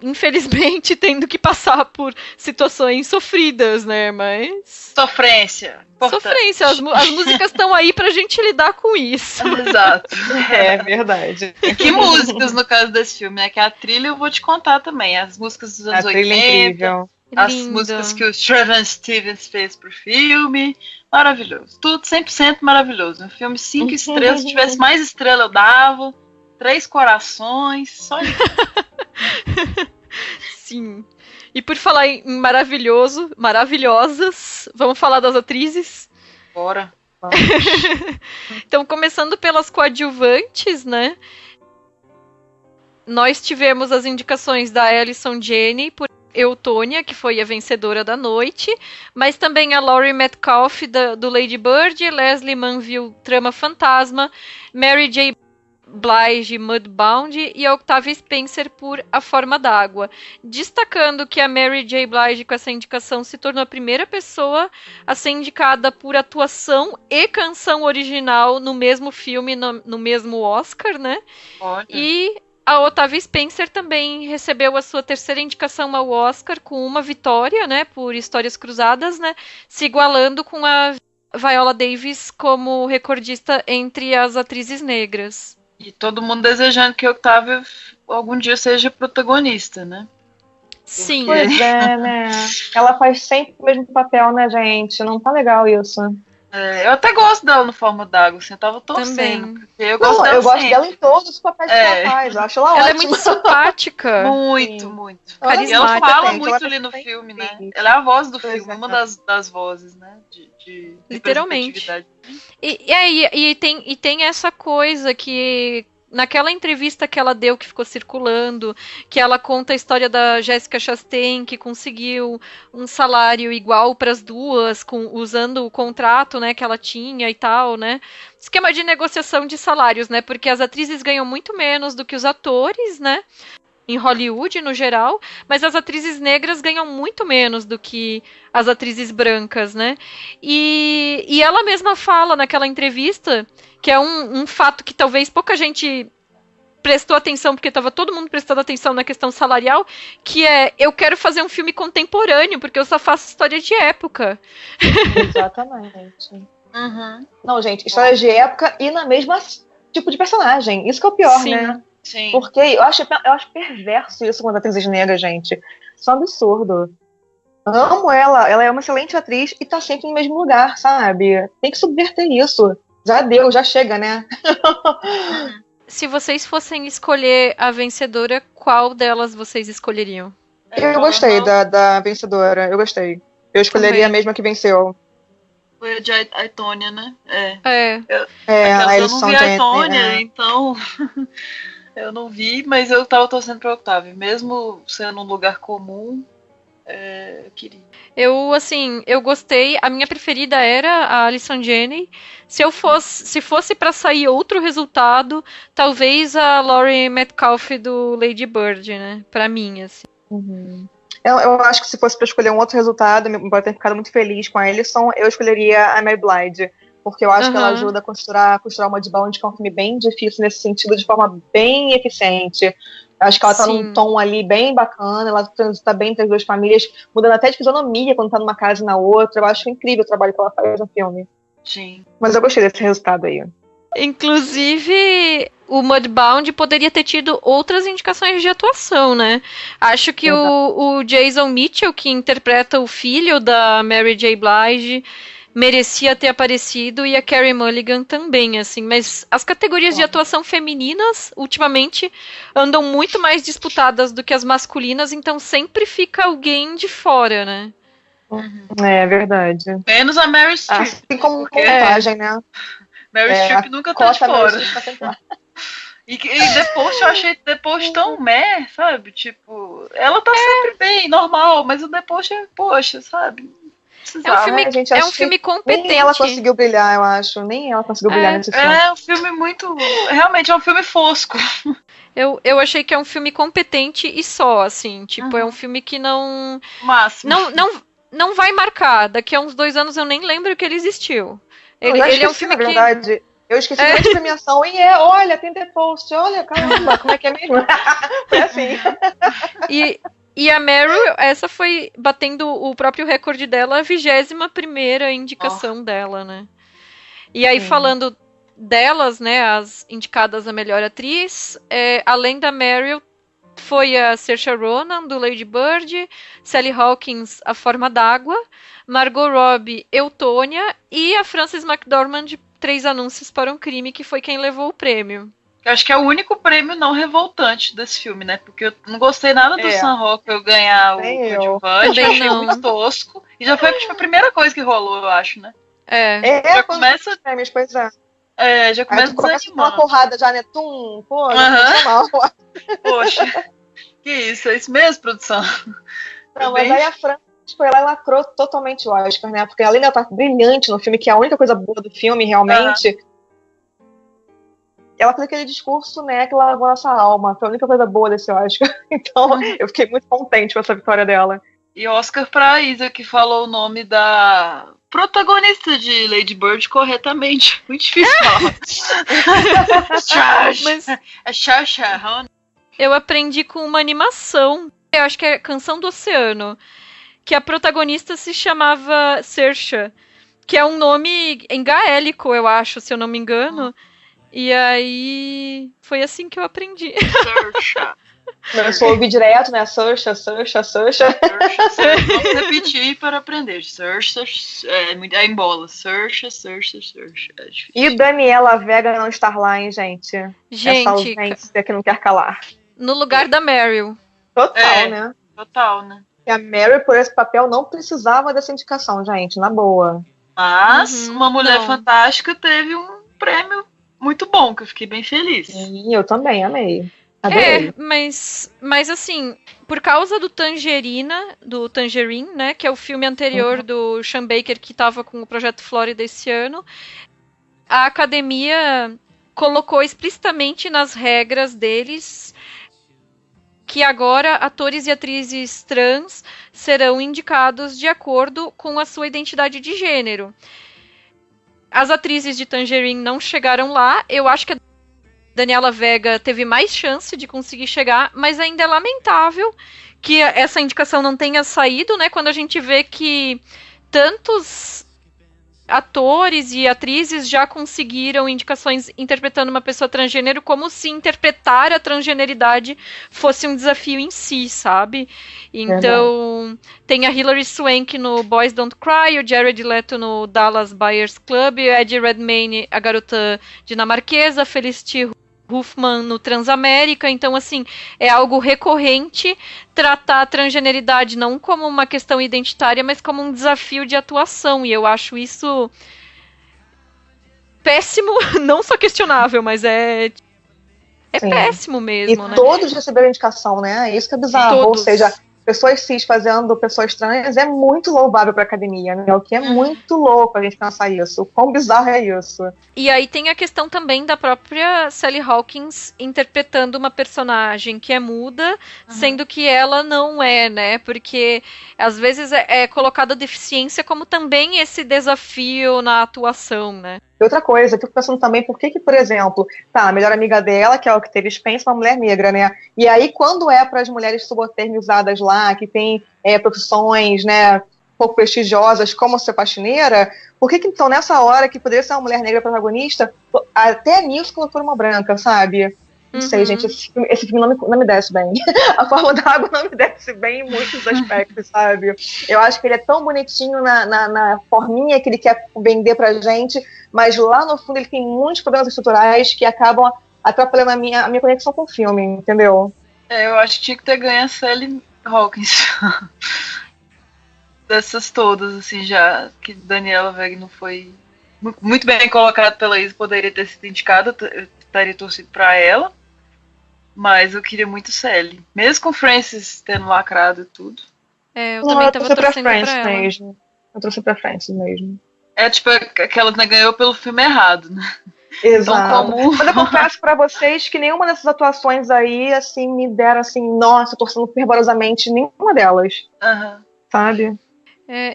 infelizmente, tendo que passar por situações sofridas, né? Mas... Sofrência. Sofrência. As músicas estão aí pra gente lidar com isso. Exato. É verdade. E que músicas, no caso desse filme, né? Que a trilha eu vou te contar também. As músicas dos anos 80. Incrível. As músicas que o Straven Stevens fez pro filme. Maravilhoso. Tudo 100% maravilhoso. Um filme 5 estrelas. Se tivesse mais estrela, eu dava. 3 corações. Só isso. Sim. E por falar em maravilhoso, maravilhosas, vamos falar das atrizes? Bora. Então, começando pelas coadjuvantes, né? Nós tivemos as indicações da Allison Janney por Eutônia, que foi a vencedora da noite, mas também a Laurie Metcalf do Lady Bird, Leslie Manville, Trama Fantasma, Mary J. Blige, Mudbound, e a Octavia Spencer por A Forma d'Água. Destacando que a Mary J. Blige, com essa indicação, se tornou a primeira pessoa a ser indicada por atuação e canção original no mesmo filme, no mesmo Oscar, né? Olha. E a Octavia Spencer também recebeu a sua terceira indicação ao Oscar com uma vitória, né, por Histórias Cruzadas, né, se igualando com a Viola Davis como recordista entre as atrizes negras. E todo mundo desejando que a Octavia algum dia seja protagonista, né? Sim. Pois é, né? Ela faz sempre o mesmo papel, né, gente? Não tá legal isso. Eu até gosto dela no Forma d'Água, assim, eu tava torcendo. Eu gosto dela em todos os papéis que ela faz, eu acho ela ótima. Ela é muito simpática. Muito. Carismática. E ela fala muito ali no filme, né? Ela é a voz do filme, uma das vozes, né? De literalmente. E tem essa coisa que... Naquela entrevista que ela deu, que ficou circulando, que ela conta a história da Jessica Chastain, que conseguiu um salário igual para as duas, usando o contrato, né, que ela tinha e tal, né? Esquema de negociação de salários, né? Porque as atrizes ganham muito menos do que os atores, né? Em Hollywood, no geral, mas as atrizes negras ganham muito menos do que as atrizes brancas, né? E ela mesma fala naquela entrevista, que é um fato que talvez pouca gente prestou atenção, porque estava todo mundo prestando atenção na questão salarial, que é, eu quero fazer um filme contemporâneo, porque eu só faço história de época. Exatamente. Uhum. Não, gente, história de época e na mesma tipo de personagem. Isso que é o pior, Sim. né? Sim. Porque eu acho perverso isso quando a atriz é negra, gente. Isso é um absurdo. Amo ela é uma excelente atriz e tá sempre no mesmo lugar, sabe? Tem que subverter isso. Já deu, já chega, né? se vocês fossem escolher a vencedora, qual delas vocês escolheriam? Eu gostei da vencedora, eu gostei. Eu escolheria a mesma que venceu. Foi a de Aitonia, né? A eu não vi a Jane, Aitonia, então eu não vi, mas eu tava torcendo pra Octavia. Mesmo sendo um lugar comum, eu queria. Eu gostei. A minha preferida era a Alison Janney. Se fosse pra sair outro resultado, talvez a Laurie Metcalf do Lady Bird, né? Pra mim, assim. Uhum. Eu acho que se fosse pra escolher um outro resultado, embora ter ficado muito feliz com a Alison, eu escolheria a Mary Blige. Porque eu acho que ela ajuda a costurar o Mudbound, que é um filme bem difícil nesse sentido, de forma bem eficiente. Acho que ela tá num tom ali bem bacana, ela transita bem entre as duas famílias, mudando até de fisionomia quando tá numa casa e na outra. Eu acho incrível o trabalho que ela faz no filme. Sim. Mas eu gostei desse resultado aí. Inclusive, o Mudbound poderia ter tido outras indicações de atuação, né? Acho que o Jason Mitchell, que interpreta o filho da Mary J. Blige, merecia ter aparecido, e a Carey Mulligan também, assim. Mas as categorias de atuação femininas, ultimamente, andam muito mais disputadas do que as masculinas, então sempre fica alguém de fora, né? É verdade. Menos a Meryl Streep. Assim como montagem, né? Meryl Streep nunca tá de fora. E depois eu achei depois tão sabe? Tipo, ela tá sempre bem, normal, mas o depois poxa, sabe? É um filme competente. Nem ela conseguiu brilhar, eu acho. Nem ela conseguiu brilhar nesse filme. É um filme muito... Realmente é um filme fosco. Eu achei que é um filme competente e só, assim. Tipo, é um filme que não... Máximo. Não vai marcar. Daqui a uns 2 anos eu nem lembro que ele existiu. Ele é um filme na verdade. Eu esqueci de premiação e olha, tem The Post. Olha, caramba, como é que é mesmo? Foi assim. E a Meryl, essa foi batendo o próprio recorde dela, a 21ª indicação dela, né? E aí, falando delas, né, as indicadas a melhor atriz, além da Meryl, foi a Saoirse Ronan, do Lady Bird, Sally Hawkins, A Forma d'Água, Margot Robbie, Eutônia, e a Frances McDormand, 3 Anúncios para um Crime, que foi quem levou o prêmio. Eu acho que é o único prêmio não revoltante desse filme, né? Porque eu não gostei nada do Sam Rockwell ganhar o coadjuvante, achei muito tosco. E já foi tipo, a primeira coisa que rolou, eu acho, né? Já começa... prêmios, pois é. Já começa desanimando. Uma porrada já, né? Pô, mal. Poxa, que isso? É isso mesmo, produção? Não, mas aí a Frances foi lá e lacrou totalmente o Oscar, né? Porque além de ela estar brilhante no filme, que é a única coisa boa do filme, realmente... Ela fez aquele discurso, né, que lavou nossa alma. Foi a única coisa boa desse Oscar. Então, eu fiquei muito contente com essa vitória dela. E Oscar pra Isa, que falou o nome da protagonista de Lady Bird corretamente. Muito difícil falar. É Saoirse Ronan. Eu aprendi com uma animação. Eu acho que é Canção do Oceano. Que a protagonista se chamava Saoirse. Que é um nome em gaélico, eu acho, se eu não me engano. E aí, foi assim que eu aprendi. Eu só ouvi direto, né? Saoirse. Vamos repetir para aprender. Saoirse, é em bola. Saoirse. É difícil. E Daniela Vega não estar lá, hein, gente? Gente, essa ausência que não quer calar. No lugar da Meryl. Total, né? Total, né? E a Meryl, por esse papel, não precisava dessa indicação, gente, na boa. Mas Uma Mulher Fantástica teve um prêmio muito bom, que eu fiquei bem feliz. Sim, eu também, amei. Adorei. Mas assim, por causa do Tangerine, né, que é o filme anterior do Sean Baker, que estava com o Projeto Flórida esse ano, a Academia colocou explicitamente nas regras deles que agora atores e atrizes trans serão indicados de acordo com a sua identidade de gênero. As atrizes de Tangerine não chegaram lá. Eu acho que a Daniela Vega teve mais chance de conseguir chegar, mas ainda é lamentável que essa indicação não tenha saído, né? Quando a gente vê que tantos atores e atrizes já conseguiram indicações interpretando uma pessoa transgênero, como se interpretar a transgeneridade fosse um desafio em si, sabe? Então, tem a Hilary Swank no Boys Don't Cry, o Jared Leto no Dallas Buyers Club, o Eddie Redmayne, a garota dinamarquesa, Felicity Huffman no Transamérica, então assim, é algo recorrente tratar a transgeneridade não como uma questão identitária, mas como um desafio de atuação, e eu acho isso péssimo, não só questionável, mas é péssimo mesmo, e né? Todos receberam indicação, né? Isso que é bizarro, Todos. ou seja, pessoas cis fazendo pessoas trans é muito louvável para a academia, né? O que é muito louco a gente pensar isso. O quão bizarro é isso? E aí tem a questão também da própria Sally Hawkins interpretando uma personagem que é muda, sendo que ela não é, né? Porque às vezes é colocada a deficiência como também esse desafio na atuação, né? E outra coisa, eu fico pensando também por que, por exemplo, a melhor amiga dela, que é o que teve Spence, uma mulher negra, né? E aí, quando é para as mulheres subalternizadas lá, que tem profissões, né, pouco prestigiosas, como ser faxineira, por que então, nessa hora que poderia ser uma mulher negra protagonista, até nisso colocou uma branca, sabe? Não sei, gente, esse filme não me desce bem. A Forma da Água não me desce bem em muitos aspectos, sabe? Eu acho que ele é tão bonitinho na forminha que ele quer vender pra gente, mas lá no fundo ele tem muitos problemas estruturais que acabam atrapalhando a minha conexão com o filme, entendeu? Eu acho que tinha que ter ganho a Sally Hawkins. Dessas todas, assim, já que Daniela Vega não foi muito bem colocado pela Isa, poderia ter sido indicada, eu estaria torcido pra ela. Mas eu queria muito Sally. Mesmo com Frances tendo lacrado e tudo. Eu também tava torcendo pra ela. Mesmo. Eu trouxe pra Frances mesmo. É tipo aquela que ganhou pelo filme errado, né? Exato. Então, mas eu confesso pra vocês que nenhuma dessas atuações aí, assim, me deram assim, nossa, torcendo fervorosamente nenhuma delas. Sabe?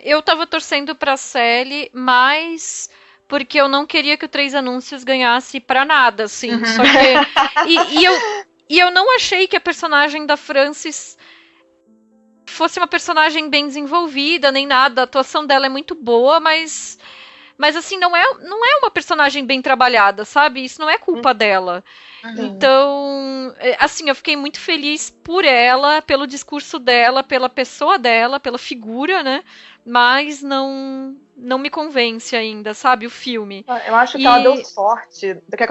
Eu tava torcendo pra Sally, mas porque eu não queria que o Três Anúncios ganhasse pra nada, assim. Só que... E eu não achei que a personagem da Frances fosse uma personagem bem desenvolvida, nem nada. A atuação dela é muito boa, mas assim, não é uma personagem bem trabalhada, sabe? Isso não é culpa dela. Então, assim, eu fiquei muito feliz por ela, pelo discurso dela, pela pessoa dela, pela figura, né? Mas não me convence ainda, sabe, o filme. Eu acho que ela deu sorte, porque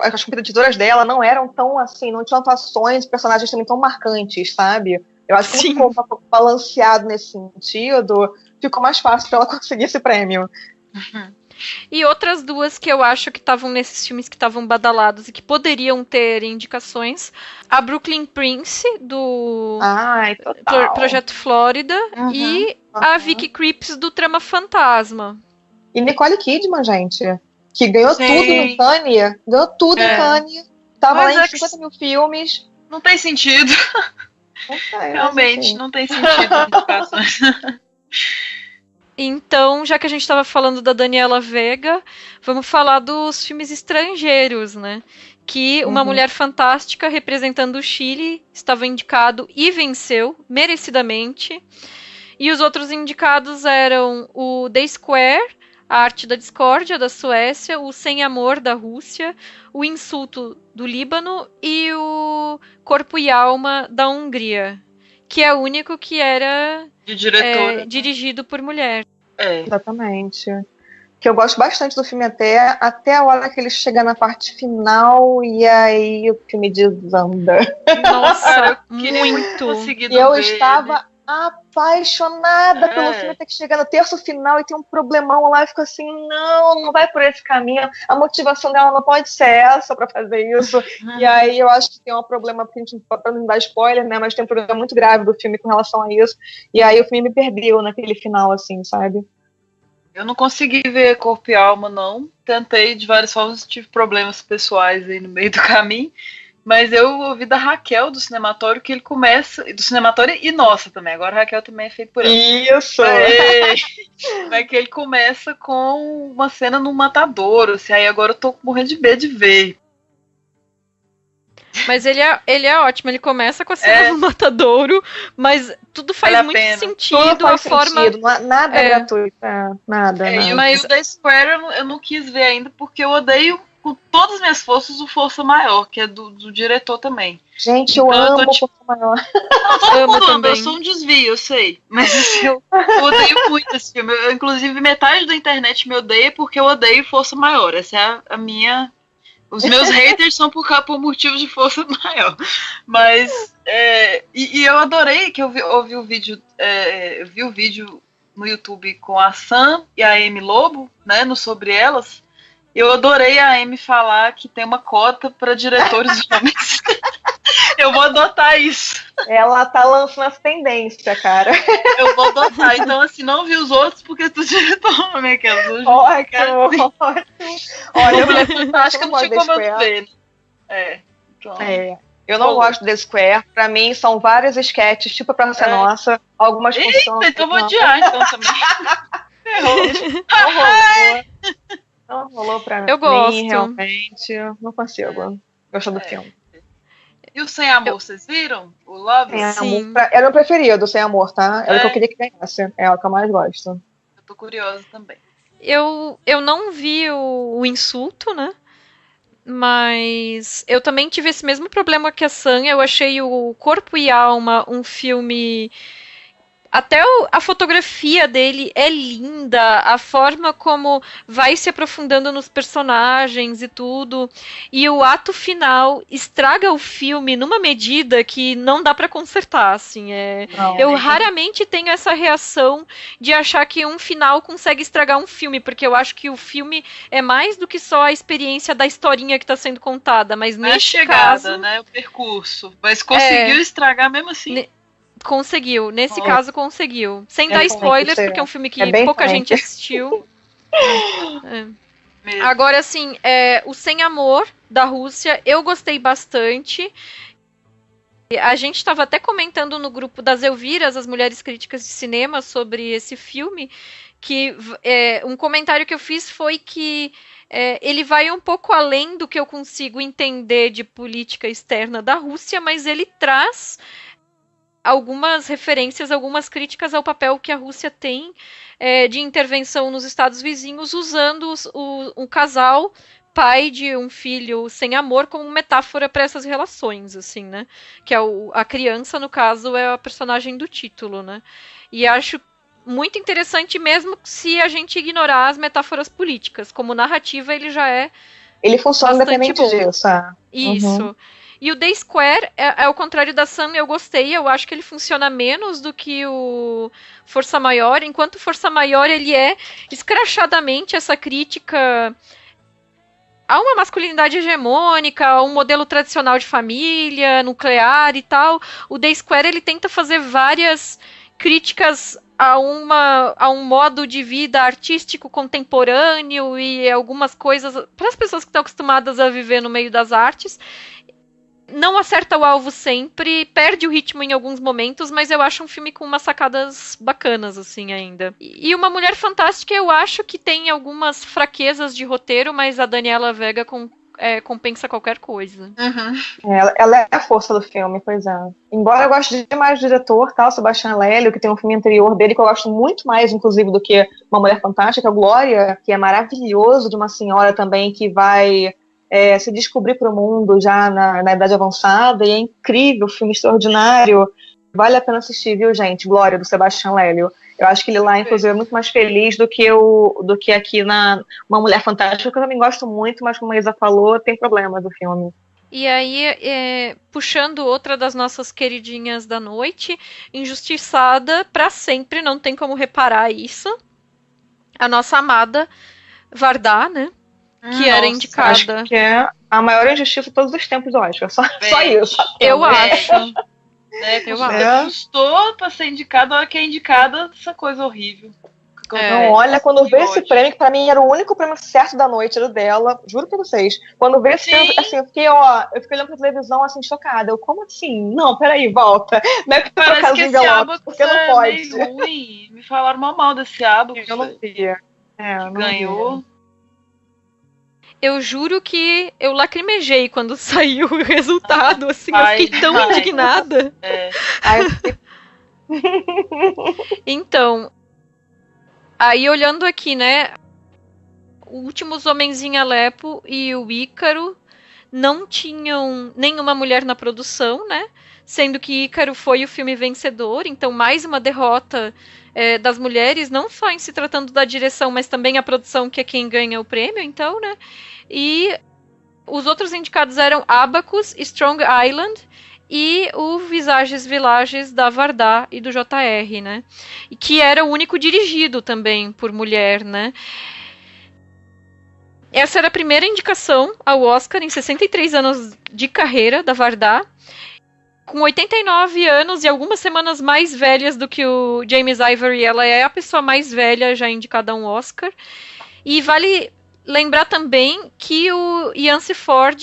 as competidoras dela não eram tão assim, não tinham atuações, personagens também tão marcantes, sabe? Eu acho que ficou balanceado nesse sentido, ficou mais fácil pra ela conseguir esse prêmio. E outras duas que eu acho que estavam nesses filmes que estavam badalados e que poderiam ter indicações, a Brooklyn Prince, do Projeto Flórida, e a Vicky Krieps, do Trama Fantasma. E Nicole Kidman, gente, que ganhou tudo no Cannes, em Cannes, tava lá em 50 mil filmes. Não tem sentido. Realmente, não tem sentido as indicações. Então, já que a gente estava falando da Daniela Vega, vamos falar dos filmes estrangeiros, né? Que Uma Mulher Fantástica, representando o Chile, estava indicado e venceu, merecidamente. E os outros indicados eram o The Square, A Arte da Discórdia, da Suécia, o Sem Amor, da Rússia, o Insulto, do Líbano, e o Corpo e Alma, da Hungria, que é o único que era dirigido por mulher. Exatamente. Que eu gosto bastante do filme até a hora que ele chega na parte final e aí o filme desanda. Nossa, muito. E eu estava apaixonada pelo filme até que chega no terço final e tem um problemão lá e fico assim, não vai por esse caminho, a motivação dela não pode ser essa pra fazer isso. E aí eu acho que tem um problema, pra não dar spoiler, né, mas tem um problema muito grave do filme com relação a isso, e aí o filme me perdeu naquele final, assim, sabe? Eu não consegui ver Corpo e Alma, não. Tentei de várias formas, tive problemas pessoais aí no meio do caminho. Mas eu ouvi da Raquel, do Cinematório, que ele começa... Do Cinematório e nossa também. Agora a Raquel também é feito por ela. Isso! Mas que ele começa com uma cena no matadouro. Assim, aí agora eu tô morrendo de medo de ver. Mas ele é ótimo. Ele começa com a cena no matadouro, mas tudo faz muito sentido. Tudo faz sentido. Nada é gratuito. Nada. Mas o da Square eu não quis ver ainda, porque eu odeio com todas as minhas forças o Força Maior, que é do diretor também. Gente, eu amo o Força Maior. Não, todo mundo, eu sou um desvio, eu sei. Mas eu odeio muito esse filme. Inclusive, metade da internet me odeia porque eu odeio Força Maior. Essa é a minha Os meus haters são por motivo de força maior. Mas, e eu adorei que eu vi o vídeo, eu vi o vídeo no YouTube com a Sam e a Amy Lobo, né, no Sobre Elas. Eu adorei a Amy falar que tem uma cota para diretores homens. Eu vou adotar isso. Ela tá lançando as tendências, cara. Eu vou adotar. Então, assim, não vi os outros porque tu diretor homem aquelas. Ótimo. Olha, Mulher Fantástica não tinha como eu ver, né? Então... Eu não gosto de The Square. Pra mim, são vários sketches, tipo Pra Ser Nossa. Algumas funções. Eita, então eu vou odiar, então, também. Não rolou pra eu mim, gosto. realmente. Não consigo gostar do filme. E o Sem Amor, vocês viram? O Love? Sim. Era o meu preferido, Sem Amor, tá? Era o que eu queria que ganhasse. É o que eu mais gosto. Eu tô curiosa também. Eu não vi o Insulto, né? Mas eu também tive esse mesmo problema que a Sam. Eu achei o Corpo e Alma um filme... Até a fotografia dele é linda, a forma como vai se aprofundando nos personagens e tudo. E o ato final estraga o filme numa medida que não dá pra consertar, assim. Eu raramente tenho essa reação de achar que um final consegue estragar um filme, porque eu acho que o filme é mais do que só a experiência da historinha que tá sendo contada, mas não nesse é a chegada, caso, né, o percurso. Mas conseguiu estragar mesmo assim. Conseguiu, nesse caso conseguiu. Sem dar spoiler, porque é um filme que pouca gente assistiu. Agora, assim, o Sem Amor, da Rússia, eu gostei bastante. A gente estava até comentando no grupo das Elviras, as mulheres críticas de cinema, sobre esse filme, que um comentário que eu fiz foi que ele vai um pouco além do que eu consigo entender de política externa da Rússia, mas ele traz algumas referências, algumas críticas ao papel que a Rússia tem de intervenção nos estados vizinhos, usando o casal pai de um filho sem amor como metáfora para essas relações, assim, né? Que a criança, no caso, é a personagem do título, né? E acho muito interessante, mesmo se a gente ignorar as metáforas políticas. Como narrativa, ele já é... Ele funciona independente disso. Isso. E o The Square, ao contrário da Sam, eu gostei. Eu acho que ele funciona menos do que o Força Maior. Enquanto Força Maior, ele é escrachadamente essa crítica a uma masculinidade hegemônica, a um modelo tradicional de família, nuclear e tal. O The Square, ele tenta fazer várias críticas a um modo de vida artístico contemporâneo e algumas coisas para as pessoas que estão acostumadas a viver no meio das artes. Não acerta o alvo sempre, perde o ritmo em alguns momentos, mas eu acho um filme com umas sacadas bacanas, assim, ainda. E Uma Mulher Fantástica, eu acho que tem algumas fraquezas de roteiro, mas a Daniela Vega compensa qualquer coisa. Ela é a força do filme, pois é. Embora eu goste demais do diretor, tá, o Sebastião Lélio, que tem um filme anterior dele que eu gosto muito mais, inclusive, do que Uma Mulher Fantástica, que é o Glória, que é maravilhoso, de uma senhora também que vai... se descobrir para o mundo já na idade avançada, e é incrível, filme extraordinário, vale a pena assistir, viu, gente? Glória, do Sebastião Lélio. Eu acho que ele lá, inclusive, é muito mais feliz do que aqui na Uma Mulher Fantástica, que eu também gosto muito, mas como a Isa falou, tem problema do filme. E aí, puxando outra das nossas queridinhas da noite, injustiçada pra sempre, não tem como reparar isso, a nossa amada Vardar, né? Que era indicada. Acho que é a maior injustiça de todos os tempos do Oscar. Só isso. Eu acho. Custou pra ser indicada, a hora que é indicada, essa coisa horrível. Não, olha, quando veio esse prêmio, que pra mim era o único prêmio certo da noite, era o dela, juro pra vocês. Quando veio esse prêmio, assim, eu fiquei olhando pra televisão, assim, chocada. Eu, como assim? Não, peraí, volta. Não é que parece que esse Abax porque não pode. É ruim. Me falaram mal desse Abax. Eu não via. Ganhou. Eu juro que eu lacrimejei quando saiu o resultado, assim, eu fiquei tão indignada. Então, aí olhando aqui, né, Últimos Homens em Alepo e o Ícaro não tinham nenhuma mulher na produção, né, sendo que Ícaro foi o filme vencedor, então mais uma derrota das mulheres, não só em se tratando da direção, mas também a produção, que é quem ganha o prêmio, então, né, e Os outros indicados eram Abacus, Strong Island e o Visages Villages da Varda e do JR, né? E que era o único dirigido também por mulher, né? Essa era a primeira indicação ao Oscar em 63 anos de carreira da Varda. Com 89 anos e algumas semanas mais velhas do que o James Ivory, ela é a pessoa mais velha já indicada a um Oscar. E vale lembrar também que o Yancey Ford,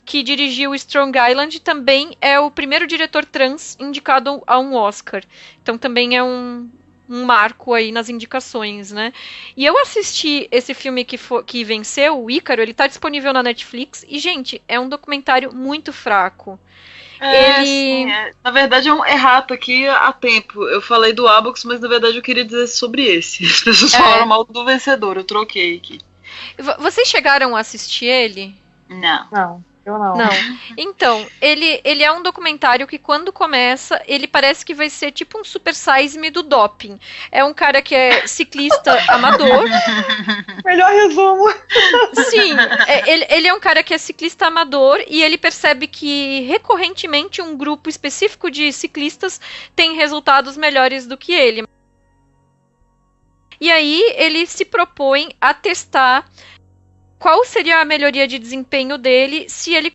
que dirigiu Strong Island, também é o primeiro diretor trans indicado a um Oscar. Então também é um marco aí nas indicações, né? E eu assisti esse filme que venceu, o Ícaro, ele tá disponível na Netflix. E, gente, é um documentário muito fraco. Na verdade é um errato aqui a tempo. Eu falei do Abacus, mas na verdade eu queria dizer sobre esse. As pessoas falaram mal do vencedor, eu troquei aqui. Vocês chegaram a assistir ele? Não. Eu não. Então, ele é um documentário que quando começa, ele parece que vai ser tipo um Super Size Me do doping. É um cara que é ciclista amador. Melhor resumo. Sim, ele é um cara que é ciclista amador e ele percebe que recorrentemente um grupo específico de ciclistas tem resultados melhores do que ele. E aí ele se propõe a testar qual seria a melhoria de desempenho dele se ele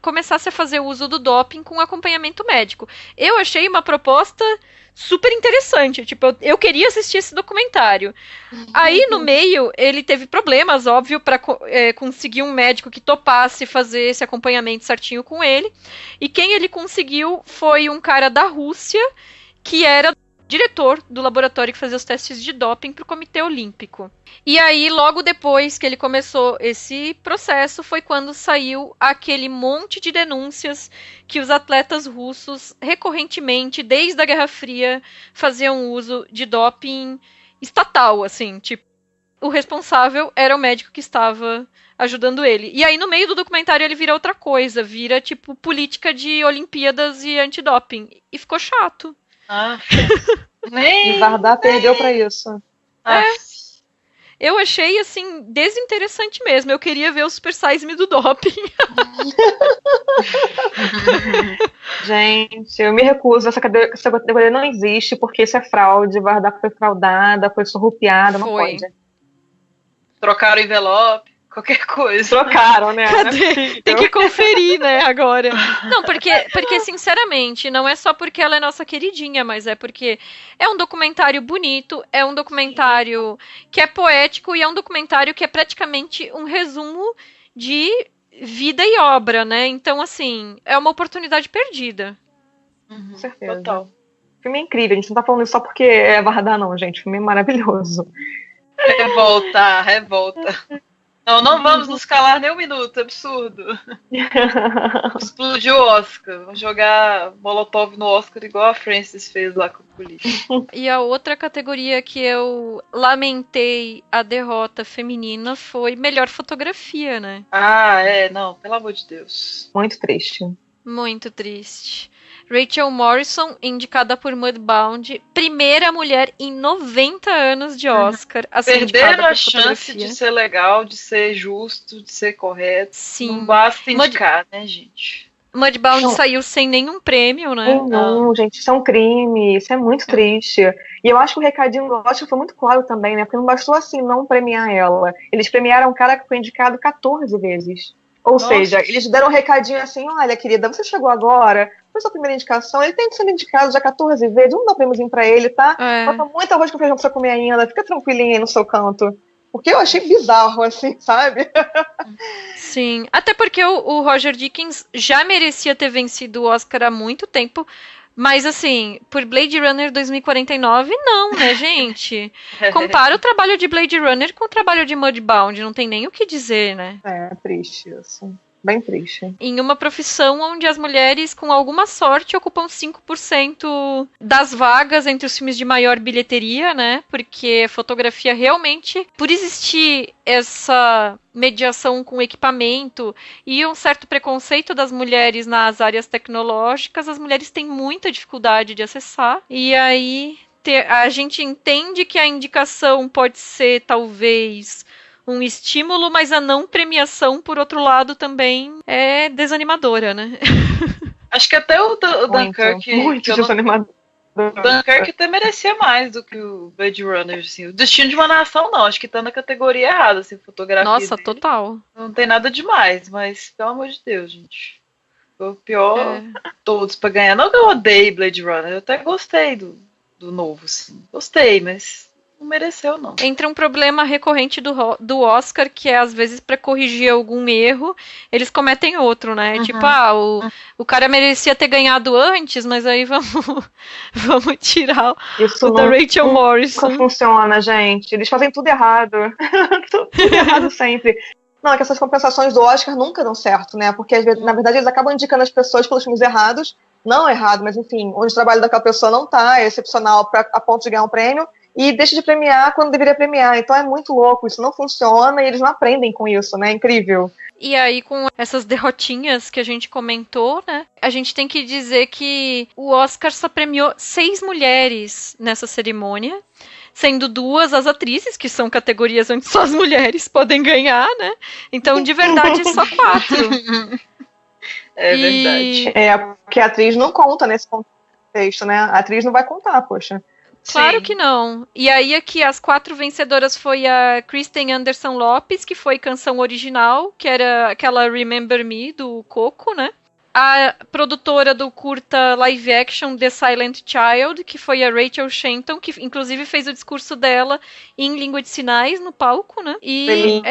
começasse a fazer uso do doping com acompanhamento médico. Eu achei uma proposta super interessante. Tipo, eu queria assistir esse documentário. Aí, no meio, ele teve problemas, óbvio, para conseguir um médico que topasse fazer esse acompanhamento certinho com ele. E quem ele conseguiu foi um cara da Rússia, que era diretor do laboratório que fazia os testes de doping para o Comitê Olímpico. E aí, logo depois que ele começou esse processo, foi quando saiu aquele monte de denúncias que os atletas russos, recorrentemente, desde a Guerra Fria, faziam uso de doping estatal, assim, tipo, o responsável era o médico que estava ajudando ele. E aí, no meio do documentário, ele vira outra coisa, vira, tipo, política de Olimpíadas e antidoping. E ficou chato. E Varda perdeu pra isso. Eu achei, assim, desinteressante mesmo. Eu queria ver o Super Size Me do doping. Gente, eu me recuso. Essa categoria não existe porque isso é fraude. Varda foi fraudada, foi surrupiada, não pode. Trocaram o envelope. Qualquer coisa. Trocaram, né? Cadê? Tem que conferir, né, agora. Não, porque, sinceramente, não é só porque ela é nossa queridinha, mas é porque é um documentário bonito, é um documentário que é poético e é um documentário que é praticamente um resumo de vida e obra, né? Então, assim, é uma oportunidade perdida. Com certeza. Total. O filme é incrível, a gente não tá falando isso só porque é Varda, não, gente. O filme é maravilhoso. Revolta. Não vamos nos calar nem um minuto, absurdo. Explodiu o Oscar. Vamos jogar Molotov no Oscar igual a Frances fez lá com o político. E a outra categoria que eu lamentei a derrota feminina foi melhor fotografia, né? Não, pelo amor de Deus. Muito triste. Muito triste. Rachel Morrison, indicada por Mudbound, primeira mulher em 90 anos de Oscar a ser indicada Perderam por a chance de ser legal, de ser justo, de ser correto. Sim. Não basta indicar, né, gente? Mudbound saiu sem nenhum prêmio, né? Não, gente, isso é um crime, isso é muito triste. E eu acho que o recadinho do Oscar foi muito claro também, né? Porque não bastou assim não premiar ela. Eles premiaram um cara que foi indicado 14 vezes. Ou seja, eles deram um recadinho assim, olha, querida, você chegou agora, foi sua primeira indicação, ele tem que ser indicado já 14 vezes, vamos dar um prêmiozinho pra ele, tá? Falta muito arroz com feijão pra você comer ainda, fica tranquilinha aí no seu canto. Porque eu achei bizarro, assim, sabe? Sim, até porque o Roger Deakins já merecia ter vencido o Oscar há muito tempo, mas assim, por Blade Runner 2049, não, né, gente? Compara o trabalho de Blade Runner com o trabalho de Mudbound, não tem nem o que dizer, né? É triste isso. Bem triste. Em uma profissão onde as mulheres, com alguma sorte, ocupam 5% das vagas entre os filmes de maior bilheteria, né? Porque fotografia realmente, por existir essa mediação com equipamento e um certo preconceito das mulheres nas áreas tecnológicas, as mulheres têm muita dificuldade de acessar. E aí a gente entende que a indicação pode ser, talvez, um estímulo, mas a não premiação, por outro lado, também é desanimadora, né? Acho que até o Dunkirk... Muito desanimador. O Dunkirk até merecia mais do que o Blade Runner, assim. O Destino de uma Nação, não. Acho que tá na categoria errada, assim, fotografia. Nossa, dele. total. Não tem nada demais, mas, pelo amor de Deus, gente. Foi o pior todos pra ganhar. Não que eu odeie Blade Runner, eu até gostei do novo, sim. Gostei, mas não mereceu, não. Entra um problema recorrente do Oscar, que é, às vezes, pra corrigir algum erro, eles cometem outro, né? Tipo, o cara merecia ter ganhado antes, mas aí vamos tirar Isso o da Rachel Morrison. Não funciona, gente. Eles fazem tudo errado. Tudo errado sempre. Não, é que essas compensações do Oscar nunca dão certo, né? Porque, às vezes, na verdade, eles acabam indicando as pessoas pelos filmes errados. Não errado, mas, enfim, onde o trabalho daquela pessoa não tá, é excepcional a ponto de ganhar um prêmio, e deixa de premiar quando deveria premiar. Então é muito louco, isso não funciona e eles não aprendem com isso, né? É incrível. E aí, com essas derrotinhas que a gente comentou, né? A gente tem que dizer que o Oscar só premiou 6 mulheres nessa cerimônia, sendo 2 as atrizes, que são categorias onde só as mulheres podem ganhar, né? Então, de verdade, só 4. É verdade. É, porque a atriz não conta nesse contexto, né? A atriz não vai contar, poxa. Claro que não. E aí aqui as 4 vencedoras foi a Kristen Anderson Lopes, que foi canção original, que era aquela Remember Me, do Coco, né? A produtora do curta live action The Silent Child, que foi a Rachel Shenton, que inclusive fez o discurso dela em língua de sinais no palco, né? E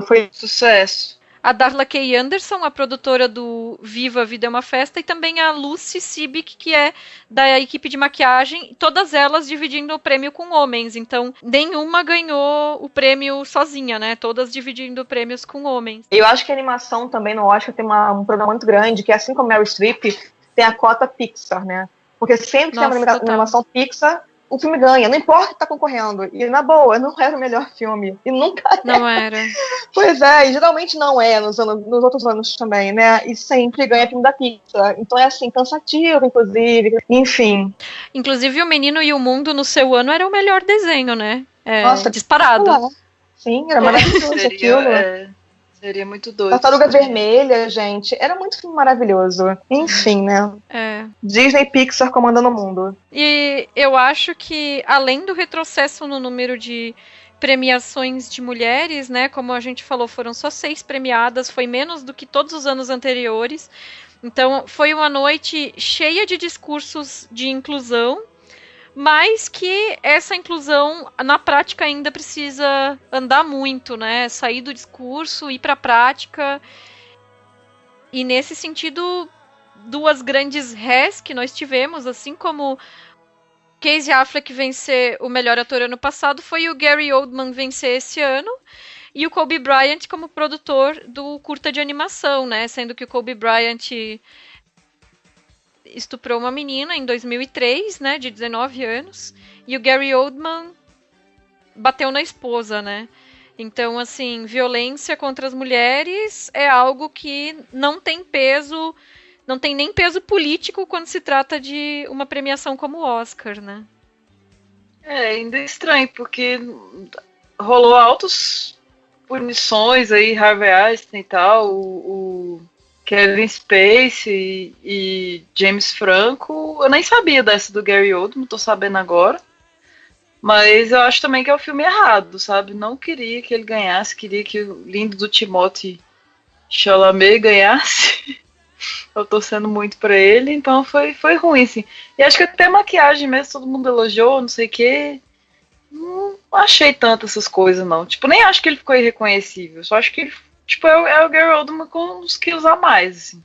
foi sucesso. A Darla K. Anderson, a produtora do Viva a Vida é uma Festa, e também a Lucy Sibic, que é da equipe de maquiagem, todas elas dividindo o prêmio com homens, então nenhuma ganhou o prêmio sozinha, né? Todas dividindo prêmios com homens. Eu acho que a animação também no Oscar tem um problema muito grande, que assim como Meryl Streep, tem a cota Pixar, né? Porque sempre que tem uma animação Pixar, o filme ganha, não importa que tá concorrendo. E na boa, não era o melhor filme. E nunca não era. Pois é, e geralmente não é nos outros anos também, né? E sempre ganha filme da Pixar. Então é assim, cansativo, inclusive. Enfim. Inclusive, O Menino e o Mundo no seu ano era o melhor desenho, né? Nossa, disparado. Sim, era maravilhoso aquilo. Seria muito doido. Tartaruga Vermelha, gente. Era muito filme maravilhoso. Enfim, né? Disney e Pixar comandando o mundo. E eu acho que, além do retrocesso no número de premiações de mulheres, né? Como a gente falou, foram só 6 premiadas. Foi menos do que todos os anos anteriores. Então, foi uma noite cheia de discursos de inclusão, mas que essa inclusão, na prática, ainda precisa andar muito, né? Sair do discurso, ir para a prática. E, nesse sentido, 2 grandes rés que nós tivemos, assim como Casey Affleck vencer o melhor ator ano passado, foi o Gary Oldman vencer esse ano, e o Kobe Bryant como produtor do curta de animação, né? Sendo que o Kobe Bryant estuprou uma menina em 2003, né, de 19 anos, e o Gary Oldman bateu na esposa, né? Então, assim, violência contra as mulheres é algo que não tem peso, não tem nem peso político quando se trata de uma premiação como o Oscar, né? É, ainda é estranho, porque rolou altas punições aí, Harvey Weinstein e tal, o Kevin Spacey e James Franco. Eu nem sabia dessa do Gary Oldman, tô sabendo agora. Mas eu acho também que é o filme errado, sabe? Não queria que ele ganhasse, queria que o lindo do Timothée Chalamet ganhasse. Eu torcendo muito pra ele, então foi ruim, assim. E acho que até maquiagem mesmo, todo mundo elogiou, não sei o quê. Não achei tanto essas coisas, não. Tipo, nem acho que ele ficou irreconhecível. Só acho que ele, tipo, é o Gary Oldman com uns quilos a mais, assim.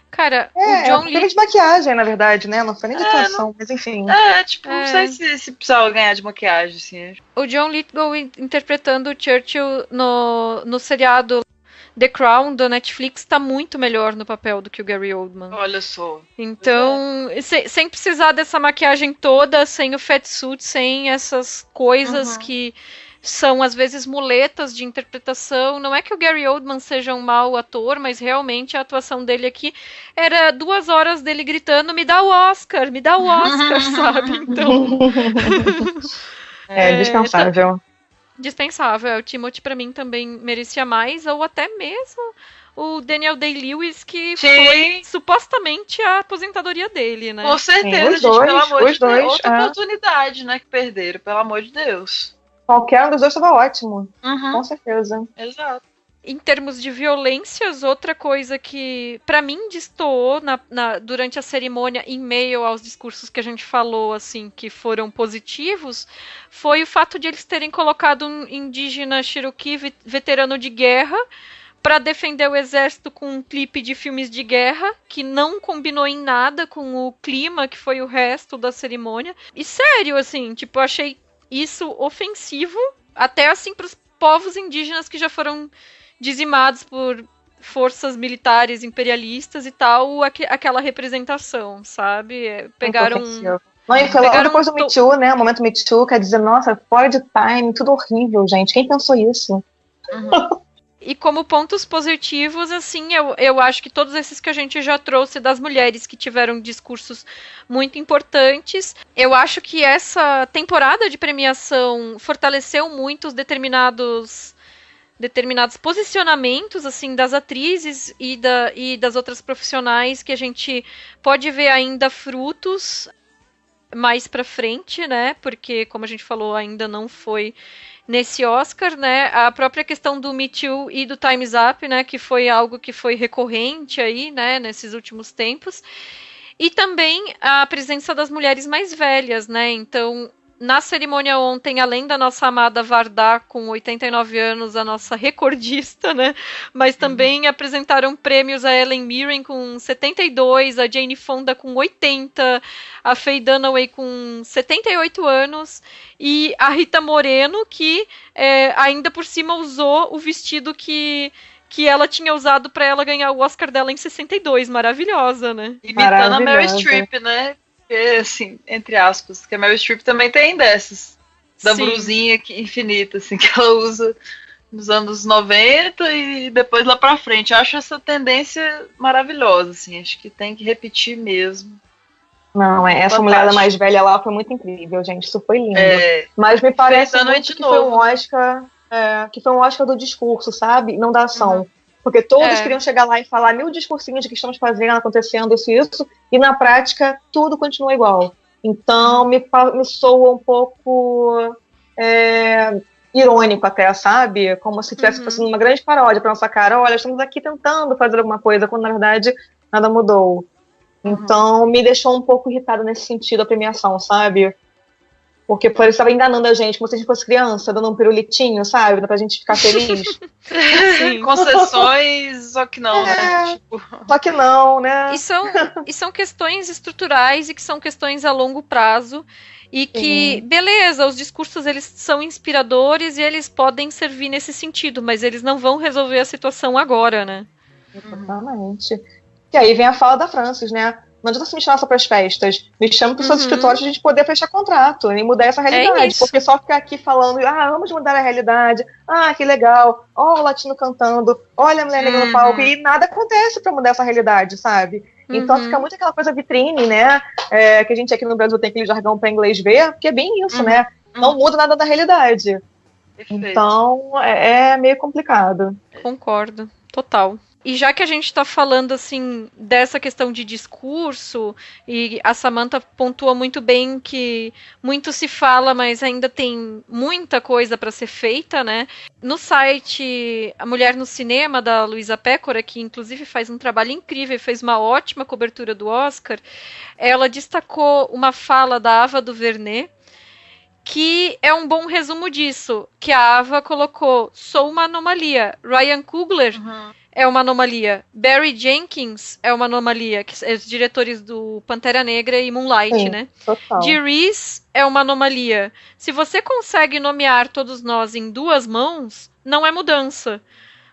Cara, o John Lithgow de maquiagem, na verdade, né? Não foi nem de atuação, mas enfim. Não sei se precisava ganhar de maquiagem, assim. O John Lithgow interpretando o Churchill no seriado The Crown da Netflix tá muito melhor no papel do que o Gary Oldman. Olha só. Então, sem precisar dessa maquiagem toda, sem o fatsuit, sem essas coisas que são, às vezes, muletas de interpretação. Não é que o Gary Oldman seja um mau ator, mas realmente a atuação dele aqui era 2 horas dele gritando, me dá o Oscar, sabe? Então... É dispensável. dispensável. O Timothée, pra mim, também merecia mais, ou até mesmo o Daniel Day-Lewis, que foi supostamente a aposentadoria dele, né? Com certeza, gente, pelo amor de Deus. Outra oportunidade, né, que perderam, pelo amor de Deus. Qualquer um dos dois estava ótimo. Com certeza. Exato. Em termos de violências, outra coisa que, pra mim, destoou durante a cerimônia, em meio aos discursos que a gente falou, assim, que foram positivos, foi o fato de eles terem colocado um indígena Cherokee veterano de guerra para defender o exército com um clipe de filmes de guerra, que não combinou em nada com o clima que foi o resto da cerimônia. E sério, assim, tipo, eu achei isso ofensivo, até assim pros povos indígenas que já foram dizimados por forças militares imperialistas e tal, aquela representação, sabe? Pegaram... Não, e foi logo depois do Me Too, né? O momento Me Too, quer dizer, nossa, fora de time, tudo horrível, gente. Quem pensou isso? E como pontos positivos, assim, eu acho que todos esses que a gente já trouxe das mulheres que tiveram discursos muito importantes, eu acho que essa temporada de premiação fortaleceu muito os determinados posicionamentos, assim, das atrizes e das outras profissionais, que a gente pode ver ainda frutos mais pra frente, né? Porque, como a gente falou, ainda não foi nesse Oscar, né? A própria questão do Me Too e do Time's Up, né? Que foi algo que foi recorrente aí, né? Nesses últimos tempos. E também a presença das mulheres mais velhas, né? Então, na cerimônia ontem, além da nossa amada Vardar, com 89 anos, a nossa recordista, né? Mas também apresentaram prêmios a Helen Mirren com 72, a Jane Fonda com 80, a Faye Dunaway com 78 anos e a Rita Moreno, que ainda por cima usou o vestido que ela tinha usado para ela ganhar o Oscar dela em 62. Maravilhosa, né? Imitando a Meryl Streep, né? Porque, assim, entre aspas, que a Meryl Streep também tem dessas. Da brusinha infinita, assim, que ela usa nos anos 90 e depois lá pra frente. Eu acho essa tendência maravilhosa, assim. Acho que tem que repetir mesmo. Não, essa mulher mais velha lá foi muito incrível, gente. Isso foi lindo. Mas me parece muito que foi um Oscar... que foi um Oscar do discurso, sabe? Não da ação. Porque todos queriam chegar lá e falar 1000 discursinhos de que estamos fazendo, acontecendo, isso, e na prática tudo continua igual. Então me soa um pouco irônico até, sabe? Como se estivesse fazendo uma grande paródia para nossa cara. Olha, estamos aqui tentando fazer alguma coisa, quando na verdade nada mudou. Então me deixou um pouco irritada nesse sentido a premiação, sabe? Porque por isso estava enganando a gente, como se a gente fosse criança, dando um pirulitinho, sabe? Pra gente ficar feliz. Sim, concessões, só que não, né? Tipo... Só que não, né? E são questões estruturais e que são questões a longo prazo. E que, beleza, os discursos eles são inspiradores e eles podem servir nesse sentido, mas eles não vão resolver a situação agora, né? Exatamente. E aí vem a fala da Frances, né? Não adianta se me chamar só para as festas. Me chama para os seus escritórios pra gente poder fechar contrato e mudar essa realidade. Porque só ficar aqui falando, vamos mudar a realidade. Que legal. Ó, o latino cantando. Olha a mulher negra no palco. E nada acontece para mudar essa realidade, sabe? Então fica muito aquela coisa vitrine, né? Que a gente aqui no Brasil tem aquele jargão para inglês ver, porque é bem isso, né? Não muda nada da realidade. Perfeito. Então é meio complicado. Concordo. Total. E já que a gente está falando, assim, dessa questão de discurso, e a Samantha pontua muito bem que muito se fala, mas ainda tem muita coisa para ser feita, né? No site A Mulher no Cinema, da Luísa Pécora, que inclusive faz um trabalho incrível, fez uma ótima cobertura do Oscar, ela destacou uma fala da Ava DuVernay, que é um bom resumo disso, que a Ava colocou: sou uma anomalia. Ryan Coogler é uma anomalia. Barry Jenkins é uma anomalia, que é os diretores do Pantera Negra e Moonlight, né? Total. Dee Reese é uma anomalia. Se você consegue nomear todos nós em 2 mãos, não é mudança.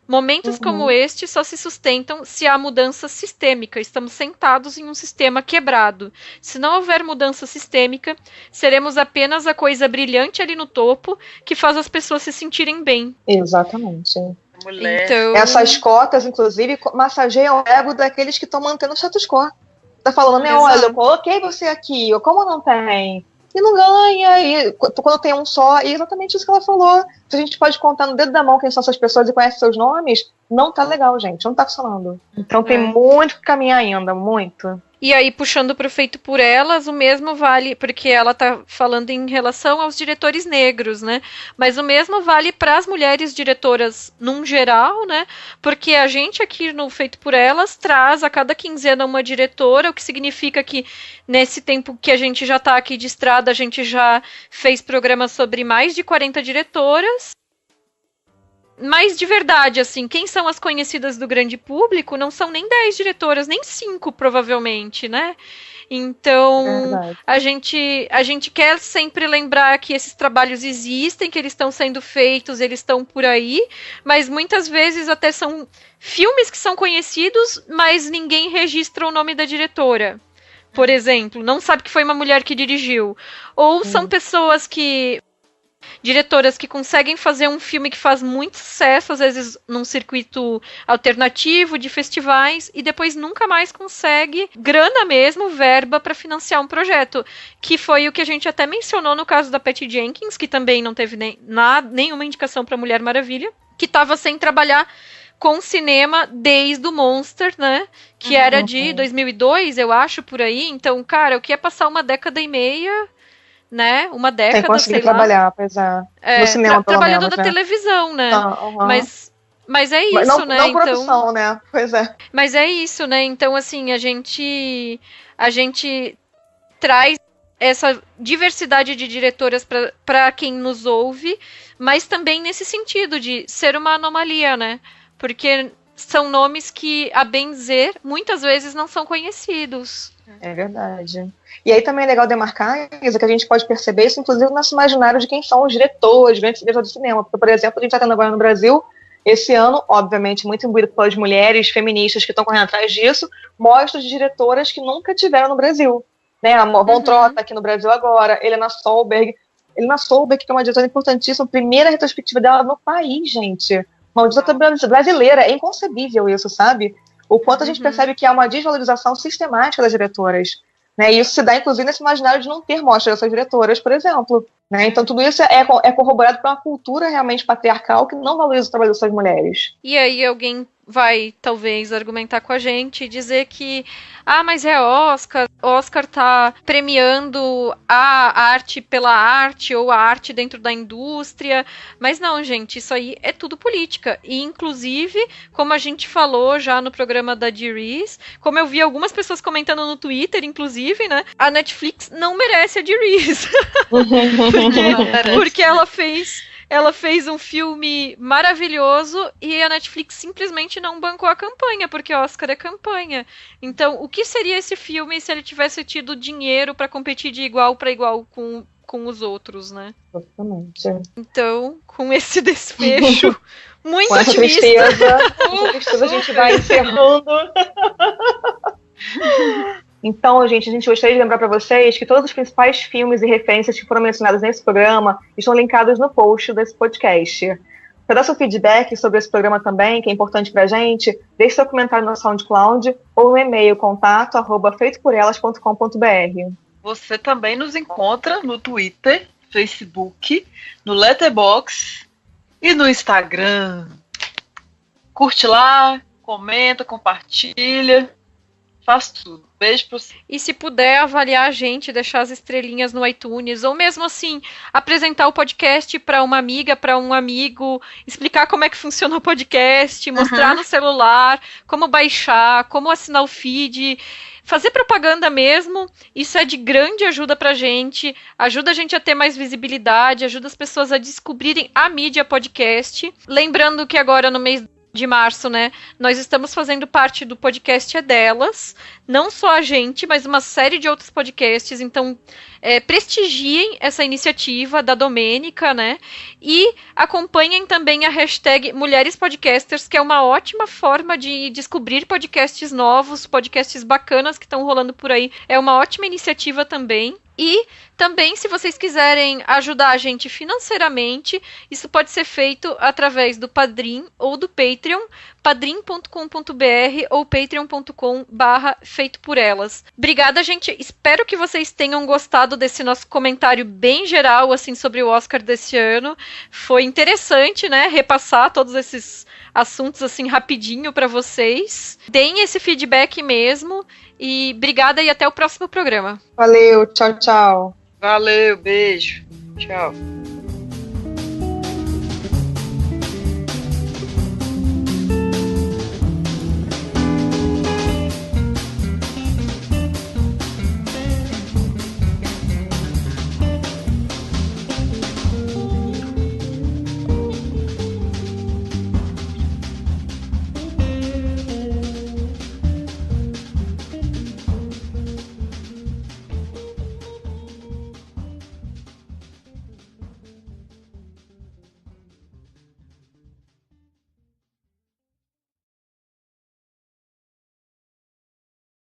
Momentos como este só se sustentam se há mudança sistêmica. Estamos sentados em um sistema quebrado. Se não houver mudança sistêmica, seremos apenas a coisa brilhante ali no topo que faz as pessoas se sentirem bem. Exatamente. Mulher. Então... Essas cotas, inclusive, massageiam o ego daqueles que estão mantendo o status quo. Tá falando, olha, eu coloquei você aqui, como não tem? e não ganha, e quando tem um só, e exatamente isso que ela falou. Se a gente pode contar no dedo da mão quem são essas pessoas e conhece seus nomes, não tá legal, gente, não tá funcionando. Então tem muito que caminhar ainda, muito. E aí, puxando pro Feito por Elas, o mesmo vale, porque ela tá falando em relação aos diretores negros, né? Mas o mesmo vale para as mulheres diretoras num geral, né? Porque a gente aqui no Feito por Elas traz a cada quinzena uma diretora, o que significa que nesse tempo que a gente já tá aqui de estrada, a gente já fez programas sobre mais de 40 diretoras. Mas de verdade, assim, quem são as conhecidas do grande público não são nem 10 diretoras, nem 5, provavelmente, né? Então, a gente quer sempre lembrar que esses trabalhos existem, que eles estão sendo feitos, eles estão por aí, mas muitas vezes até são filmes que são conhecidos, mas ninguém registra o nome da diretora. Por exemplo, não sabe que foi uma mulher que dirigiu. Ou são pessoas que... diretoras que conseguem fazer um filme que faz muito sucesso, às vezes num circuito alternativo de festivais, e depois nunca mais consegue grana mesmo, verba para financiar um projeto, que foi o que a gente até mencionou no caso da Patty Jenkins, que também não teve nenhuma indicação para Mulher Maravilha, que estava sem trabalhar com cinema desde o Monster, né, que era de 2002, eu acho, por aí. Então, cara, o que é passar uma década e meia... né? Uma década, sem conseguir trabalhar, apesar no cinema, trabalhando menos, na televisão, né? Mas é isso, não, né? Não produção, né? Pois é. Mas é isso, né? Então, assim, a gente traz essa diversidade de diretoras para quem nos ouve, mas também nesse sentido de ser uma anomalia, né? Porque são nomes que, a bem dizer, muitas vezes não são conhecidos. É verdade. E aí também é legal demarcar, Isa, que a gente pode perceber isso, inclusive, no nosso imaginário de quem são os diretores, grandes diretores de cinema. Porque, por exemplo, a gente está tendo agora no Brasil, esse ano, obviamente, muito imbuído pelas mulheres feministas que estão correndo atrás disso, mostras de diretoras que nunca tiveram no Brasil. Né? A Von Trott aqui no Brasil agora, Helena Solberg, que é uma diretora importantíssima, primeira retrospectiva dela no país, gente. Uma diretora brasileira, é inconcebível isso, sabe? O quanto a gente percebe que há uma desvalorização sistemática das diretoras. Né? E isso se dá, inclusive, nesse imaginário de não ter mostras dessas diretoras, por exemplo. Né? Então, tudo isso é corroborado por uma cultura realmente patriarcal que não valoriza o trabalho dessas mulheres. E aí alguém vai, talvez, argumentar com a gente e dizer que mas é Oscar tá premiando a arte pela arte ou a arte dentro da indústria, mas não, gente, isso aí é tudo política, e inclusive, como a gente falou já no programa da Dee-Rees, como eu vi algumas pessoas comentando no Twitter, inclusive, né, a Netflix não merece a Dee-Rees, porque ela fez um filme maravilhoso e a Netflix simplesmente não bancou a campanha, porque Oscar é campanha. Então, o que seria esse filme se ele tivesse tido dinheiro para competir de igual para igual com os outros, né? Exatamente. Então, com esse desfecho muito com essa tristeza, a gente vai encerrando. Então, gente, a gente gostaria de lembrar para vocês que todos os principais filmes e referências que foram mencionados nesse programa estão linkados no post desse podcast. Para dar seu feedback sobre esse programa também, que é importante para a gente, deixe seu comentário no SoundCloud ou no e-mail contato@feitoporelas.com.br. Você também nos encontra no Twitter, Facebook, no Letterboxd e no Instagram. Curte lá, comenta, compartilha. Faz tudo. Beijo pra você. E se puder avaliar a gente, deixar as estrelinhas no iTunes, ou mesmo assim, apresentar o podcast para uma amiga, para um amigo, explicar como é que funciona o podcast, mostrar no celular, como baixar, como assinar o feed, fazer propaganda mesmo, isso é de grande ajuda pra gente, ajuda a gente a ter mais visibilidade, ajuda as pessoas a descobrirem a mídia podcast. Lembrando que agora no mês de março, né, nós estamos fazendo parte do podcast É Delas, não só a gente, mas uma série de outros podcasts, então prestigiem essa iniciativa da Domênica, né, e acompanhem também a hashtag Mulheres Podcasters, que é uma ótima forma de descobrir podcasts novos, podcasts bacanas que estão rolando por aí, é uma ótima iniciativa também. E também, se vocês quiserem ajudar a gente financeiramente, isso pode ser feito através do Padrim ou do Patreon, padrim.com.br ou patreon.com/feitoporelas. Obrigada, gente. Espero que vocês tenham gostado desse nosso comentário bem geral, assim, sobre o Oscar desse ano. Foi interessante, né, repassar todos esses assuntos, assim, rapidinho para vocês. Deem esse feedback mesmo. E obrigada e até o próximo programa. Valeu, tchau, tchau. Valeu, beijo. Tchau.